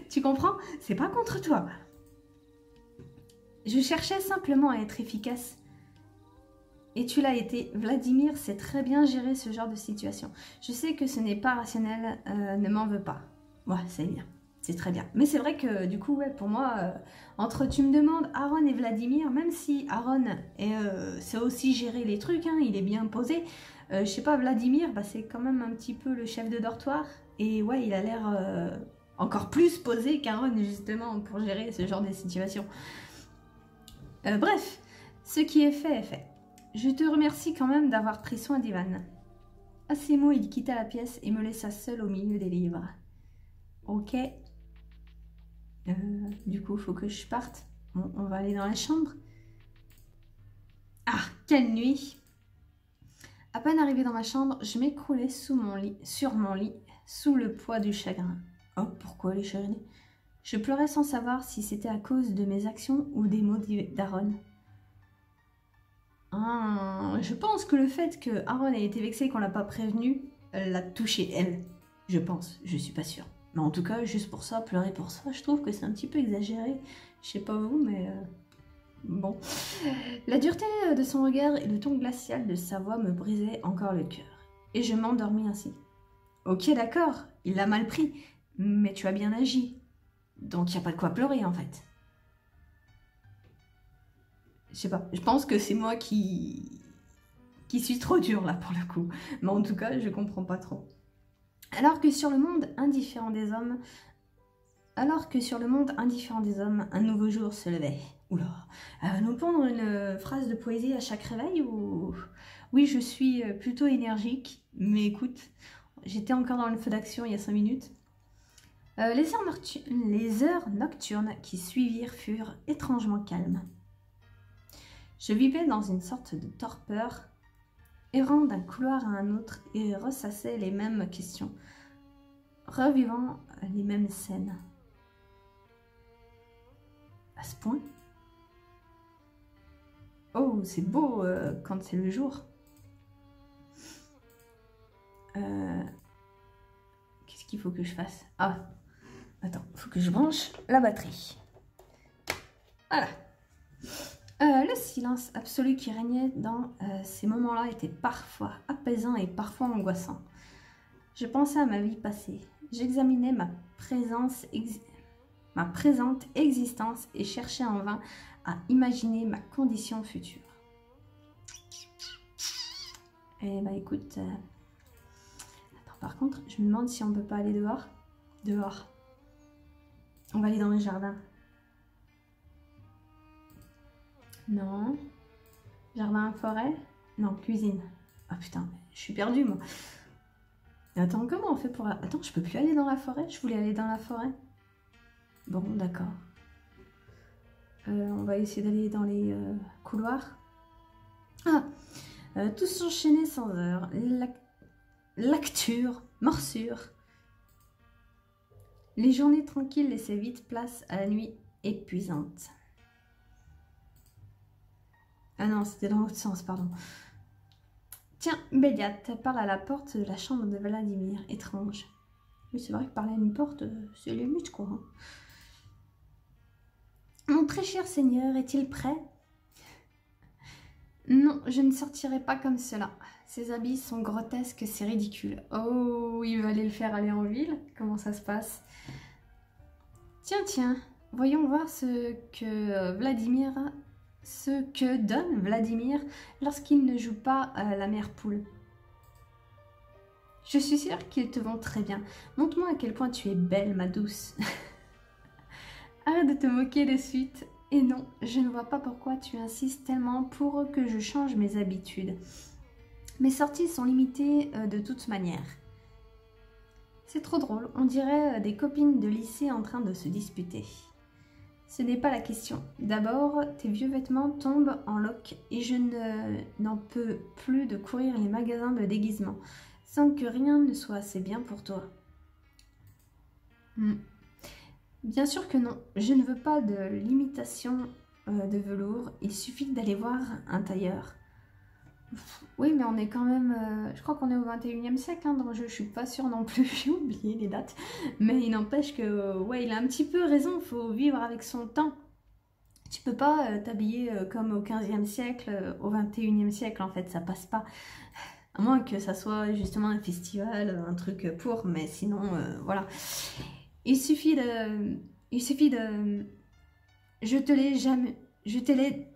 Tu comprends? C'est pas contre toi. Je cherchais simplement à être efficace. Et tu l'as été. Vladimir sait très bien gérer ce genre de situation. Je sais que ce n'est pas rationnel, ne m'en veux pas. Ouais, c'est bien. C'est très bien. Mais c'est vrai que du coup, ouais, pour moi, entre tu me demandes Aaron et Vladimir, même si Aaron sait aussi gérer les trucs, hein, il est bien posé, je sais pas, Vladimir, bah, c'est quand même un petit peu le chef de dortoir. Et ouais, il a l'air encore plus posé qu'Aaron, justement, pour gérer ce genre de situation. Bref, ce qui est fait est fait. Je te remercie quand même d'avoir pris soin d'Ivan. À ces mots, il quitta la pièce et me laissa seule au milieu des livres. Ok. Du coup, il faut que je parte. Bon, on va aller dans la chambre. Ah, quelle nuit! À peine arrivée dans ma chambre, je m'écroulais sur mon lit, sous le poids du chagrin. Oh, pourquoi les chagriner? Je pleurais sans savoir si c'était à cause de mes actions ou des mots d'Aaron. Ah, je pense que le fait que Aaron ait été vexé et qu'on l'a pas prévenu, l'a touché elle. Je pense, je suis pas sûre. Mais en tout cas, juste pour ça, pleurer pour ça, je trouve que c'est un petit peu exagéré. Je sais pas vous, mais bon. La dureté de son regard et le ton glacial de sa voix me brisaient encore le cœur. Et je m'endormis ainsi. Ok, d'accord, il l'a mal pris, mais tu as bien agi. Donc il n'y a pas de quoi pleurer en fait. Je sais pas, je pense que c'est moi qui suis trop dure là pour le coup. Mais en tout cas, je comprends pas trop. Alors que sur le monde indifférent des hommes, un nouveau jour se levait. Oula, nous pondre une phrase de poésie à chaque réveil ou... Oui, je suis plutôt énergique, mais écoute, j'étais encore dans le feu d'action il y a 5 minutes. Les heures nocturnes qui suivirent furent étrangement calmes. Je vivais dans une sorte de torpeur, errant d'un couloir à un autre et ressassais les mêmes questions, revivant les mêmes scènes. À ce point? Oh, c'est beau quand c'est le jour. Qu'est-ce qu'il faut que je fasse? Ah, attends, il faut que je branche la batterie. Voilà. Le silence absolu qui régnait dans ces moments-là était parfois apaisant et parfois angoissant. Je pensais à ma vie passée. J'examinais ma présente existence et cherchais en vain à imaginer ma condition future. Eh bah écoute... Attends, par contre, je me demande si on peut pas aller dehors. Dehors. On va aller dans le jardin. Non. Jardin, forêt? Non, cuisine. Ah putain, je suis perdue moi. Attends, comment on fait pour... Attends, je peux plus aller dans la forêt? Je voulais aller dans la forêt. Bon, d'accord. On va essayer d'aller dans les couloirs. Ah, tout s'enchaînait sans heure. Lacture, morsure. Les journées tranquilles laissaient vite place à la nuit épuisante. Ah non, c'était dans l'autre sens, pardon. Tiens, Béliat parle à la porte de la chambre de Vladimir. Étrange. Oui, c'est vrai que parler à une porte, c'est limite, quoi. Mon très cher seigneur, est-il prêt? Non, je ne sortirai pas comme cela. Ces habits sont grotesques, c'est ridicule. Oh, il va aller le faire aller en ville? Comment ça se passe? Tiens, voyons voir ce que donne Vladimir lorsqu'il ne joue pas à la mère poule. Je suis sûre qu'ils te vont très bien. Montre-moi à quel point tu es belle, ma douce. Arrête de te moquer de suite. Et non, je ne vois pas pourquoi tu insistes tellement pour que je change mes habitudes. Mes sorties sont limitées de toute manière. C'est trop drôle, on dirait des copines de lycée en train de se disputer. Ce n'est pas la question. D'abord, tes vieux vêtements tombent en loques et je n'en peux plus de courir les magasins de déguisement sans que rien ne soit assez bien pour toi. Bien sûr que non, je ne veux pas de l'imitation de velours, il suffit d'aller voir un tailleur. Oui, mais on est quand même, je crois qu'on est au 21e siècle dans le jeu, je suis pas sûre non plus, j'ai oublié les dates. Mais il n'empêche que, ouais, il a un petit peu raison, il faut vivre avec son temps. Tu peux pas t'habiller comme au 15e siècle, au 21e siècle en fait, ça passe pas. À moins que ça soit justement un festival, un truc pour, mais sinon, voilà. Il suffit de... Je te l'ai jamais... Je te l'ai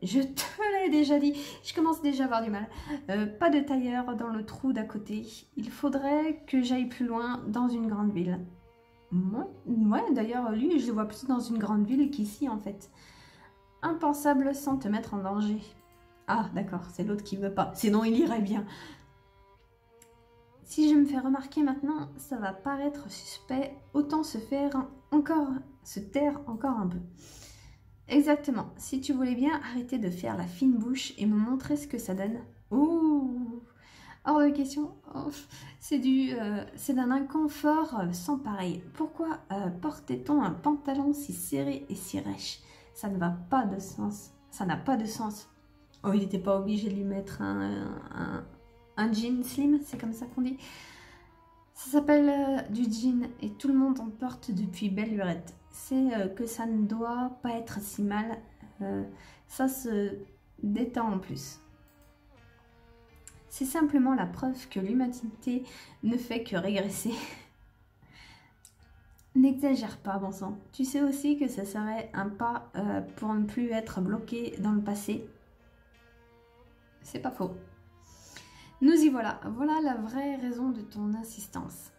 déjà dit. Je commence déjà à avoir du mal. Pas de tailleur dans le trou d'à côté. Il faudrait que j'aille plus loin dans une grande ville. Ouais, d'ailleurs, lui, je le vois plus dans une grande ville qu'ici, en fait. Impensable sans te mettre en danger. Ah, d'accord, c'est l'autre qui veut pas. Sinon, il irait bien. Si je me fais remarquer maintenant, ça va paraître suspect. Autant se taire encore un peu. Exactement. Si tu voulais bien arrêter de faire la fine bouche et me montrer ce que ça donne. Ouh, hors de question. Oh, c'est d'un inconfort sans pareil. Pourquoi portait-on un pantalon si serré et si rêche? Ça ne va pas de sens. Ça n'a pas de sens. Oh, il n'était pas obligé de lui mettre un jean slim, c'est comme ça qu'on dit. Ça s'appelle du jean et tout le monde en porte depuis belle lurette. C'est que ça ne doit pas être si mal. Ça se détend en plus. C'est simplement la preuve que l'humanité ne fait que régresser. N'exagère pas, bon sang. Tu sais aussi que ça serait un pas pour ne plus être bloqué dans le passé. C'est pas faux. Nous y voilà. Voilà la vraie raison de ton insistance.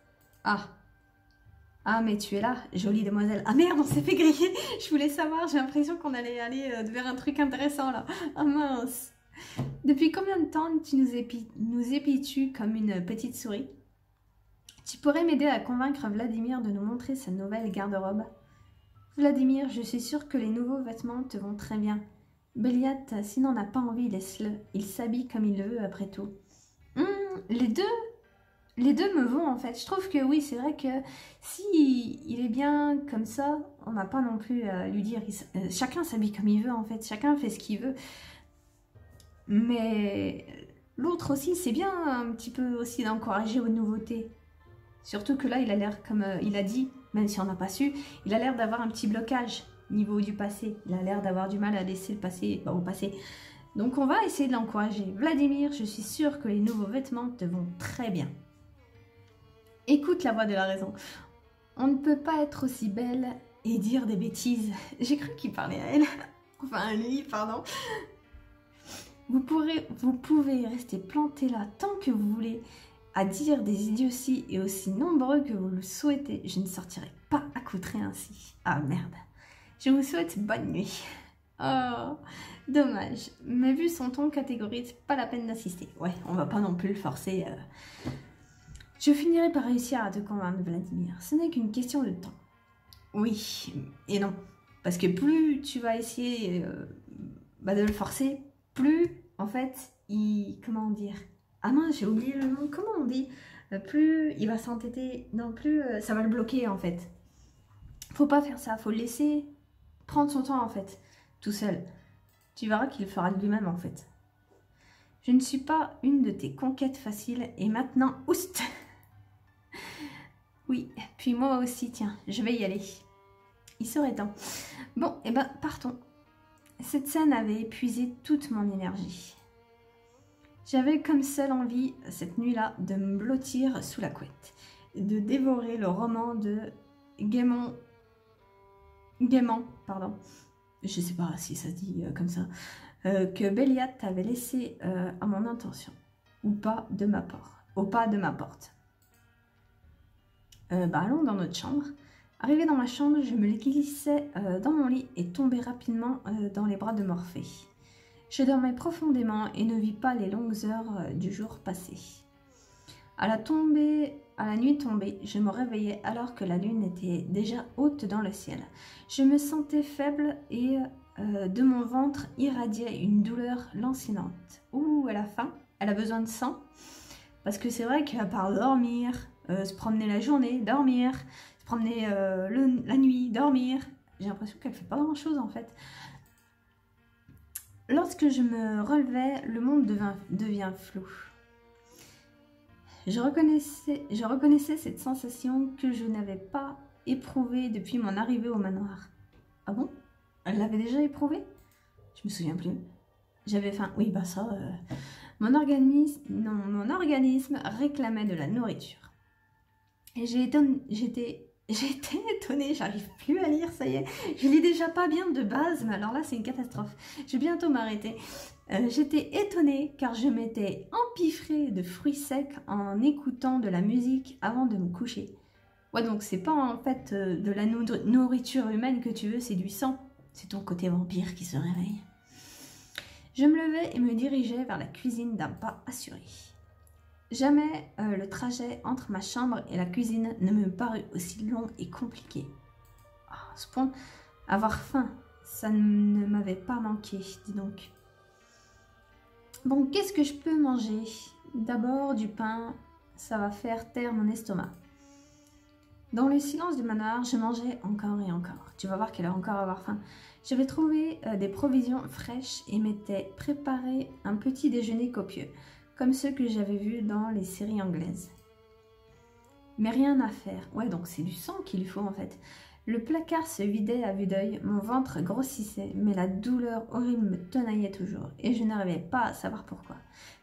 Ah, mais tu es là, jolie demoiselle. Ah merde, on s'est fait griller. Je voulais savoir, j'ai l'impression qu'on allait aller vers un truc intéressant là. Ah mince. Depuis combien de temps tu nous épies-tu comme une petite souris? Tu pourrais m'aider à convaincre Vladimir de nous montrer sa nouvelle garde-robe? Vladimir, je suis sûre que les nouveaux vêtements te vont très bien. Béliat, s'il n'en a pas envie, laisse-le. Il s'habille comme il le veut après tout. Les deux me vont en fait. Je trouve que oui, c'est vrai que si il est bien comme ça, on n'a pas non plus à lui dire. Chacun s'habille comme il veut en fait. Chacun fait ce qu'il veut. Mais l'autre aussi, c'est bien un petit peu aussi d'encourager aux nouveautés. Surtout que là, il a l'air, comme il a dit, même si on n'a pas su, il a l'air d'avoir un petit blocage niveau du passé. Il a l'air d'avoir du mal à laisser le passé au passé. Donc on va essayer de l'encourager. Vladimir, je suis sûre que les nouveaux vêtements te vont très bien. Écoute la voix de la raison. On ne peut pas être aussi belle et dire des bêtises. J'ai cru qu'il parlait à elle. Enfin à lui, pardon. Vous pouvez rester planté là tant que vous voulez à dire des idioties et aussi nombreux que vous le souhaitez. Je ne sortirai pas accoutrée ainsi. Ah merde. Je vous souhaite bonne nuit. Oh, dommage. Mais vu son ton catégorique, pas la peine d'insister. Ouais, on va pas non plus le forcer. Je finirai par réussir à te convaincre, Vladimir. Ce n'est qu'une question de temps. Oui, et non. Parce que plus tu vas essayer de le forcer, plus, en fait, comment dire? Ah mince, j'ai oublié le nom. Comment on dit? Plus il va s'entêter. Non, plus ça va le bloquer, en fait. Faut pas faire ça. Faut le laisser prendre son temps, en fait. Tout seul. Tu verras qu'il le fera de lui-même, en fait. Je ne suis pas une de tes conquêtes faciles. Et maintenant, oust! Oui, puis moi aussi, tiens, je vais y aller. Il serait temps. Bon, et ben, partons. Cette scène avait épuisé toute mon énergie. J'avais comme seule envie, cette nuit-là, de me blottir sous la couette, de dévorer le roman de Gaiement, pardon, je sais pas si ça se dit comme ça, que Béliat avait laissé à mon intention, au pas de ma porte. Allons dans notre chambre. Arrivée dans ma chambre, je me glissai dans mon lit et tombai rapidement dans les bras de Morphée. Je dormais profondément et ne vis pas les longues heures du jour passé. À la nuit tombée, je me réveillai alors que la lune était déjà haute dans le ciel. Je me sentais faible et de mon ventre irradiait une douleur lancinante. Ouh, elle a faim, elle a besoin de sang. Parce que c'est vrai qu'à part dormir, se promener la journée, dormir, se promener la nuit, dormir, j'ai l'impression qu'elle fait pas grand chose en fait. Lorsque je me relevais, le monde devient flou. Je reconnaissais cette sensation que je n'avais pas éprouvée depuis mon arrivée au manoir. Ah bon? Elle l'avait déjà éprouvée? Je me souviens plus. J'avais faim. Oui, bah ça... Mon organisme réclamait de la nourriture. Et j'étais étonnée, j'arrive plus à lire, ça y est. Je lis déjà pas bien de base, mais alors là c'est une catastrophe. Je vais bientôt m'arrêter. J'étais étonnée car je m'étais empiffrée de fruits secs en écoutant de la musique avant de me coucher. Ouais, donc c'est pas en fait de la nourriture humaine que tu veux, c'est du sang. C'est ton côté vampire qui se réveille. Je me levai et me dirigeai vers la cuisine d'un pas assuré. Jamais le trajet entre ma chambre et la cuisine ne me parut aussi long et compliqué. À ce point, avoir faim, ça ne m'avait pas manqué, dis donc. Bon, qu'est-ce que je peux manger? D'abord du pain, ça va faire taire mon estomac. Dans le silence du manoir, je mangeais encore et encore. Tu vas voir qu'elle va encore avoir faim. J'avais trouvé des provisions fraîches et m'étais préparé un petit déjeuner copieux, comme ceux que j'avais vus dans les séries anglaises. Mais rien à faire. Ouais, donc c'est du sang qu'il faut en fait. Le placard se vidait à vue d'œil, mon ventre grossissait, mais la douleur horrible me tenaillait toujours, et je n'arrivais pas à savoir pourquoi.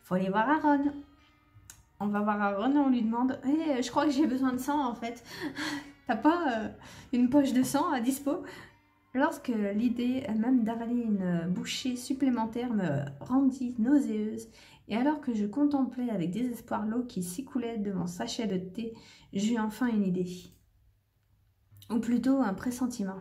Faut aller voir Aaron. On va voir Aaron et on lui demande « Hey, je crois que j'ai besoin de sang en fait. T'as pas une poche de sang à dispo ?» Lorsque l'idée même d'avaler une bouchée supplémentaire me rendit nauséeuse, et alors que je contemplais avec désespoir l'eau qui s'écoulait de mon sachet de thé, j'eus enfin une idée. Ou plutôt un pressentiment.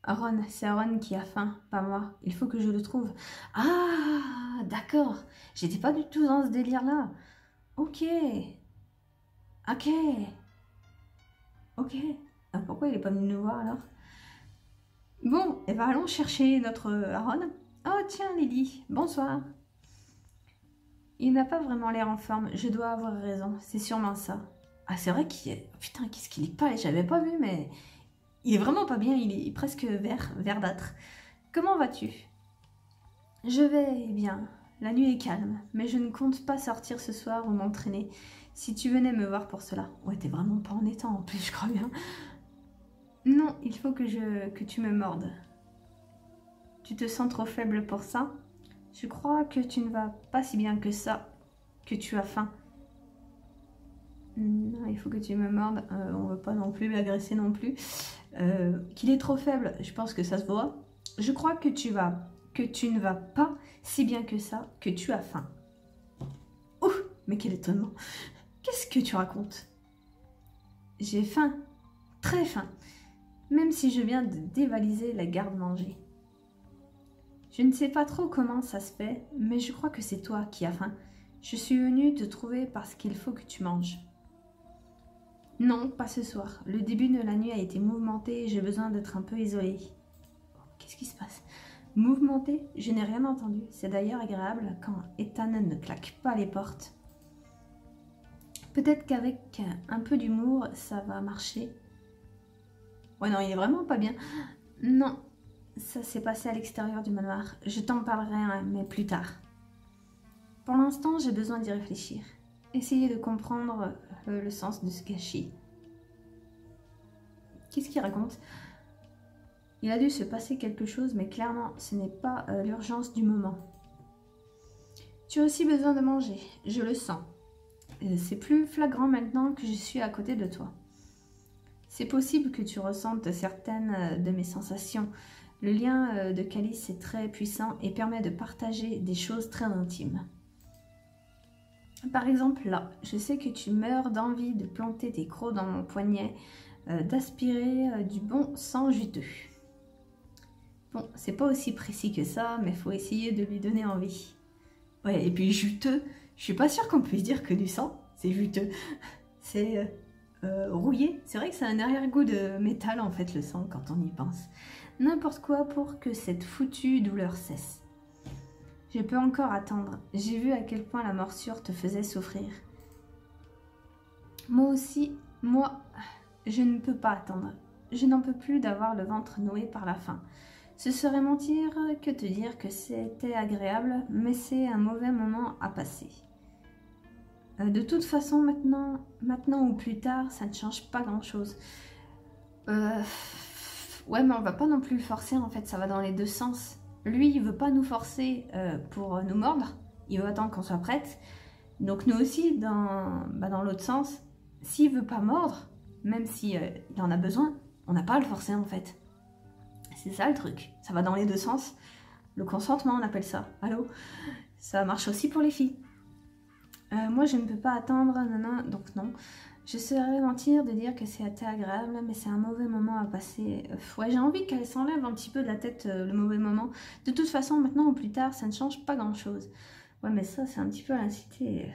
Aaron, c'est Aaron qui a faim, pas moi. Il faut que je le trouve. Ah, d'accord. J'étais pas du tout dans ce délire-là. Ok. Ah, pourquoi il est pas venu nous voir alors? Bon, et ben allons chercher notre Aaron. Oh tiens Lily, bonsoir. Il n'a pas vraiment l'air en forme, je dois avoir raison, c'est sûrement ça. Ah c'est vrai qu'il est... Putain, qu'est-ce qu'il est pâle, j'avais pas vu, mais... Il est vraiment pas bien, il est presque verdâtre. Comment vas-tu? Je vais bien, la nuit est calme, mais je ne compte pas sortir ce soir ou m'entraîner. Si tu venais me voir pour cela. Ouais, t'es vraiment pas en état en plus, je crois bien. Non, il faut que tu me mordes. Tu te sens trop faible pour ça? Je crois que tu ne vas pas si bien que ça, que tu as faim. Non, il faut que tu me mordes. On ne veut pas non plus l'agresser non plus. Qu'il est trop faible, je pense que ça se voit. Je crois que tu ne vas pas si bien que ça, que tu as faim. Ouh, mais quel étonnement. Qu'est-ce que tu racontes? J'ai faim, très faim. Même si je viens de dévaliser la garde-manger. Je ne sais pas trop comment ça se fait, mais je crois que c'est toi qui as faim. Je suis venue te trouver parce qu'il faut que tu manges. Non, pas ce soir. Le début de la nuit a été mouvementé et j'ai besoin d'être un peu isolée. Qu'est-ce qui se passe? Mouvementé? Je n'ai rien entendu. C'est d'ailleurs agréable quand Ethan ne claque pas les portes. Peut-être qu'avec un peu d'humour, ça va marcher. Ouais, non, il est vraiment pas bien. Non, ça s'est passé à l'extérieur du manoir. Je t'en parlerai, mais plus tard. Pour l'instant, j'ai besoin d'y réfléchir. Essayer de comprendre le sens de ce gâchis. Qu'est-ce qu'il raconte? Il a dû se passer quelque chose, mais clairement, ce n'est pas l'urgence du moment. Tu as aussi besoin de manger, je le sens. C'est plus flagrant maintenant que je suis à côté de toi. C'est possible que tu ressentes certaines de mes sensations. Le lien de Calice est très puissant et permet de partager des choses très intimes. Par exemple, là, je sais que tu meurs d'envie de planter tes crocs dans mon poignet d'aspirer du bon sang juteux. Bon, c'est pas aussi précis que ça, mais il faut essayer de lui donner envie. Ouais, et puis juteux, je suis pas sûre qu'on puisse dire que du sang, c'est juteux. C'est rouillé. C'est vrai que c'est un arrière-goût de métal en fait le sang quand on y pense. N'importe quoi pour que cette foutue douleur cesse. Je peux encore attendre. J'ai vu à quel point la morsure te faisait souffrir. Moi aussi, je ne peux pas attendre. Je n'en peux plus d'avoir le ventre noué par la faim. Ce serait mentir que te dire que c'était agréable, mais c'est un mauvais moment à passer. De toute façon, maintenant ou plus tard, ça ne change pas grand-chose. Ouais, mais on va pas non plus le forcer, en fait, ça va dans les deux sens. Lui, il veut pas nous forcer pour nous mordre, il veut attendre qu'on soit prête. Donc nous aussi, dans l'autre sens, s'il veut pas mordre, même si il en a besoin, on n'a pas à le forcer, en fait. C'est ça le truc, ça va dans les deux sens. Le consentement, on appelle ça. Allô? Ça marche aussi pour les filles. Moi, je ne peux pas attendre, donc non. Je serais mentir de dire que c'était agréable, mais c'est un mauvais moment à passer. Ouais, j'ai envie qu'elle s'enlève un petit peu de la tête le mauvais moment. De toute façon, maintenant ou plus tard, ça ne change pas grand-chose. Ouais, mais ça, c'est un petit peu à l'inciter.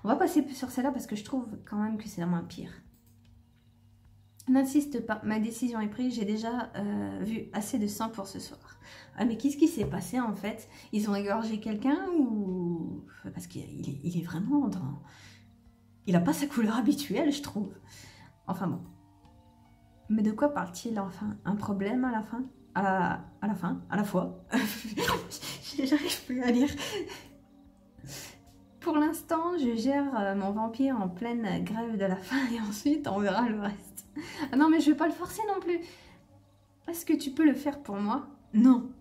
On va passer sur celle-là parce que je trouve quand même que c'est la moins pire. N'insiste pas, ma décision est prise, j'ai déjà vu assez de sang pour ce soir. Ah mais qu'est-ce qui s'est passé en fait? Ils ont égorgé quelqu'un ou... Parce qu'il est vraiment dans... Il n'a pas sa couleur habituelle, je trouve. Enfin bon. Mais de quoi parle-t-il enfin? Un problème à la fin? À la fin? À la fois? J'arrive plus à lire. Pour l'instant, je gère mon vampire en pleine grève de la faim et ensuite on verra le reste. Ah non, mais je vais pas le forcer non plus. Est-ce que tu peux le faire pour moi? Non,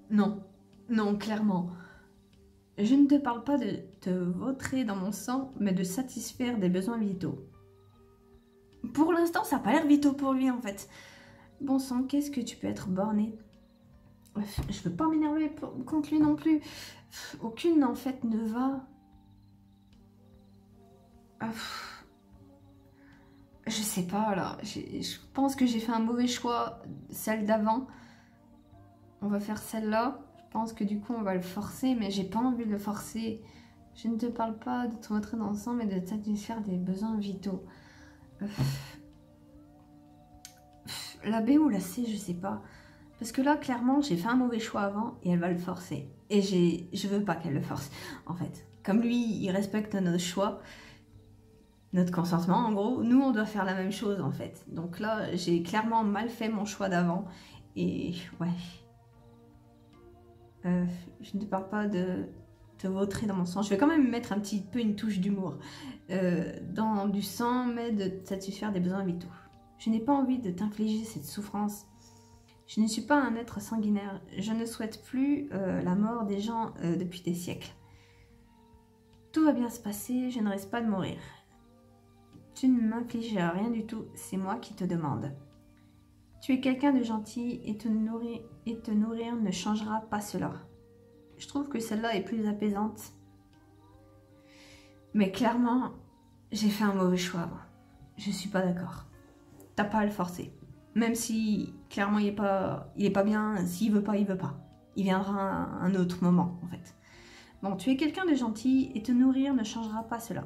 non, non, clairement. Je ne te parle pas de te vautrer dans mon sang, mais de satisfaire des besoins vitaux. Pour l'instant, ça n'a pas l'air vitaux pour lui en fait. Bon sang, qu'est-ce que tu peux être borné? Je veux pas m'énerver contre lui non plus. Aucune en fait ne va... Je sais pas là, je pense que j'ai fait un mauvais choix, celle d'avant. On va faire celle-là. Je pense que du coup on va le forcer, mais j'ai pas envie de le forcer. Je ne te parle pas de te montrer dans le sang, mais de satisfaire des besoins vitaux. La B ou la C, je sais pas. Parce que là, clairement, j'ai fait un mauvais choix avant et elle va le forcer. Et je veux pas qu'elle le force, en fait. Comme lui, il respecte notre choix, notre consentement, en gros, nous, on doit faire la même chose, en fait. Donc là, j'ai clairement mal fait mon choix d'avant. Et ouais. Je ne te parle pas de te vautrer dans mon sang. Je vais quand même mettre un petit peu une touche d'humour. Dans du sang, mais de te satisfaire des besoins vitaux. Je n'ai pas envie de t'infliger cette souffrance. Je ne suis pas un être sanguinaire. Je ne souhaite plus la mort des gens depuis des siècles. Tout va bien se passer, je ne risque pas de mourir. Tu ne m'infliges rien du tout, c'est moi qui te demande. Tu es quelqu'un de gentil et te nourrir ne changera pas cela. Je trouve que celle-là est plus apaisante. Mais clairement, j'ai fait un mauvais choix avant. Je suis pas d'accord. T'as pas à le forcer. Même si, clairement, il est pas bien, s'il veut pas, il veut pas. Il viendra à un autre moment, en fait. Bon, tu es quelqu'un de gentil et te nourrir ne changera pas cela.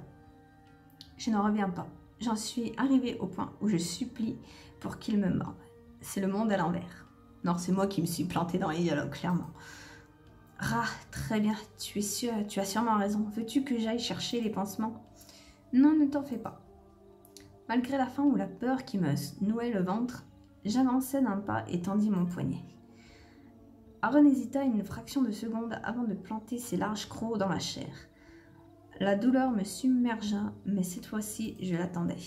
Je n'en reviens pas. J'en suis arrivée au point où je supplie pour qu'il me morde. C'est le monde à l'envers. Non, c'est moi qui me suis plantée dans les dialogues, clairement. Ah, très bien, tu as sûrement raison. Veux-tu que j'aille chercher les pansements? Non, ne t'en fais pas. Malgré la faim ou la peur qui me nouait le ventre, j'avançai d'un pas et tendis mon poignet. Aaron hésita une fraction de seconde avant de planter ses larges crocs dans ma chair. La douleur me submergea, mais cette fois-ci, je l'attendais.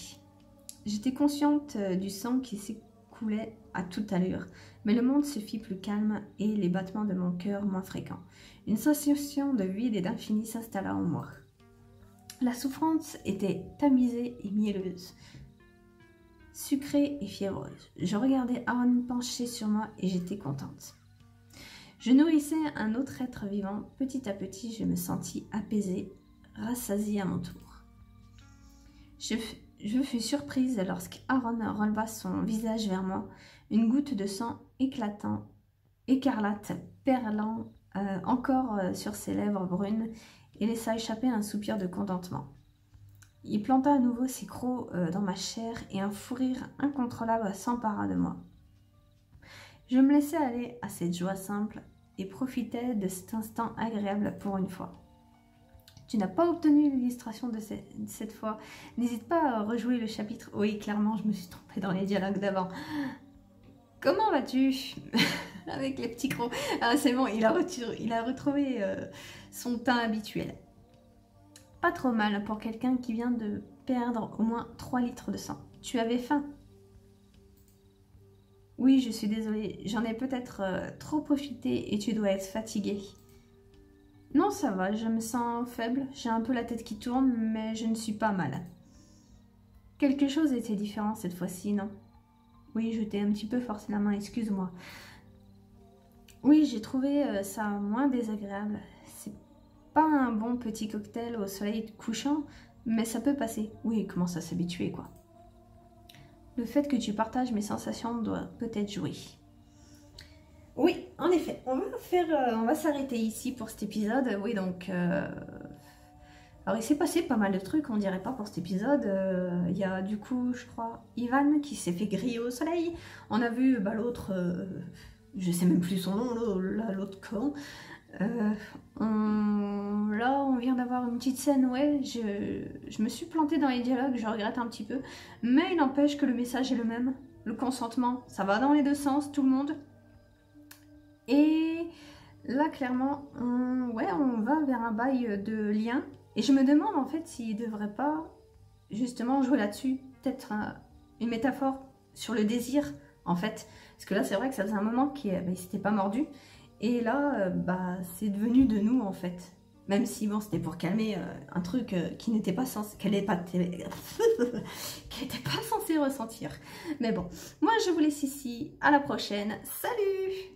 J'étais consciente du sang qui s'écoulait à toute allure, mais le monde se fit plus calme et les battements de mon cœur moins fréquents. Une sensation de vide et d'infini s'installa en moi. La souffrance était tamisée et mielleuse, sucrée et fiévreuse. Je regardais Aaron penché sur moi et j'étais contente. Je nourrissais un autre être vivant. Petit à petit, je me sentis apaisée, rassasiée à mon tour. Je fus surprise lorsqu'Aaron releva son visage vers moi, une goutte de sang éclatant, écarlate, perlant encore sur ses lèvres brunes, et laissa échapper un soupir de contentement. Il planta à nouveau ses crocs dans ma chair et un fou rire incontrôlable s'empara de moi. Je me laissais aller à cette joie simple et profitais de cet instant agréable pour une fois. Tu n'as pas obtenu l'illustration de cette fois. N'hésite pas à rejouer le chapitre. Oui, clairement, je me suis trompée dans les dialogues d'avant. Comment vas-tu? Avec les petits crocs. Ah, c'est bon, il a retrouvé son teint habituel. Pas trop mal pour quelqu'un qui vient de perdre au moins 3 litres de sang. Tu avais faim? Oui, je suis désolée. J'en ai peut-être trop profité et tu dois être fatiguée. Non, ça va, je me sens faible. J'ai un peu la tête qui tourne, mais je ne suis pas mal. Quelque chose était différent cette fois-ci, non? Oui, je t'ai un petit peu forcé la main, excuse-moi. Oui, j'ai trouvé ça moins désagréable. C'est pas un bon petit cocktail au soleil couchant, mais ça peut passer. Oui, commence à s'habituer, quoi. Le fait que tu partages mes sensations doit peut-être jouer. Oui, en effet, on va s'arrêter ici pour cet épisode. Oui, donc... Alors, il s'est passé pas mal de trucs, on dirait pas pour cet épisode. Il y a du coup, je crois, Ivan qui s'est fait griller au soleil. On a vu l'autre, je sais même plus son nom, l'autre con. Là, on vient d'avoir une petite scène, ouais, je me suis plantée dans les dialogues, je regrette un petit peu. Mais il n'empêche que le message est le même. Le consentement, ça va dans les deux sens, tout le monde. Et là, clairement, on va vers un bail de lien. Et je me demande en fait s'il ne devrait pas justement jouer là-dessus. Peut-être une métaphore sur le désir en fait. Parce que là c'est vrai que ça faisait un moment qu'il ne s'était pas mordu. Et là c'est devenu de nous en fait. Même si bon c'était pour calmer un truc qui n'était pas censé, qu'elle n'était pas censée ressentir. Mais bon, moi je vous laisse ici. À la prochaine. Salut!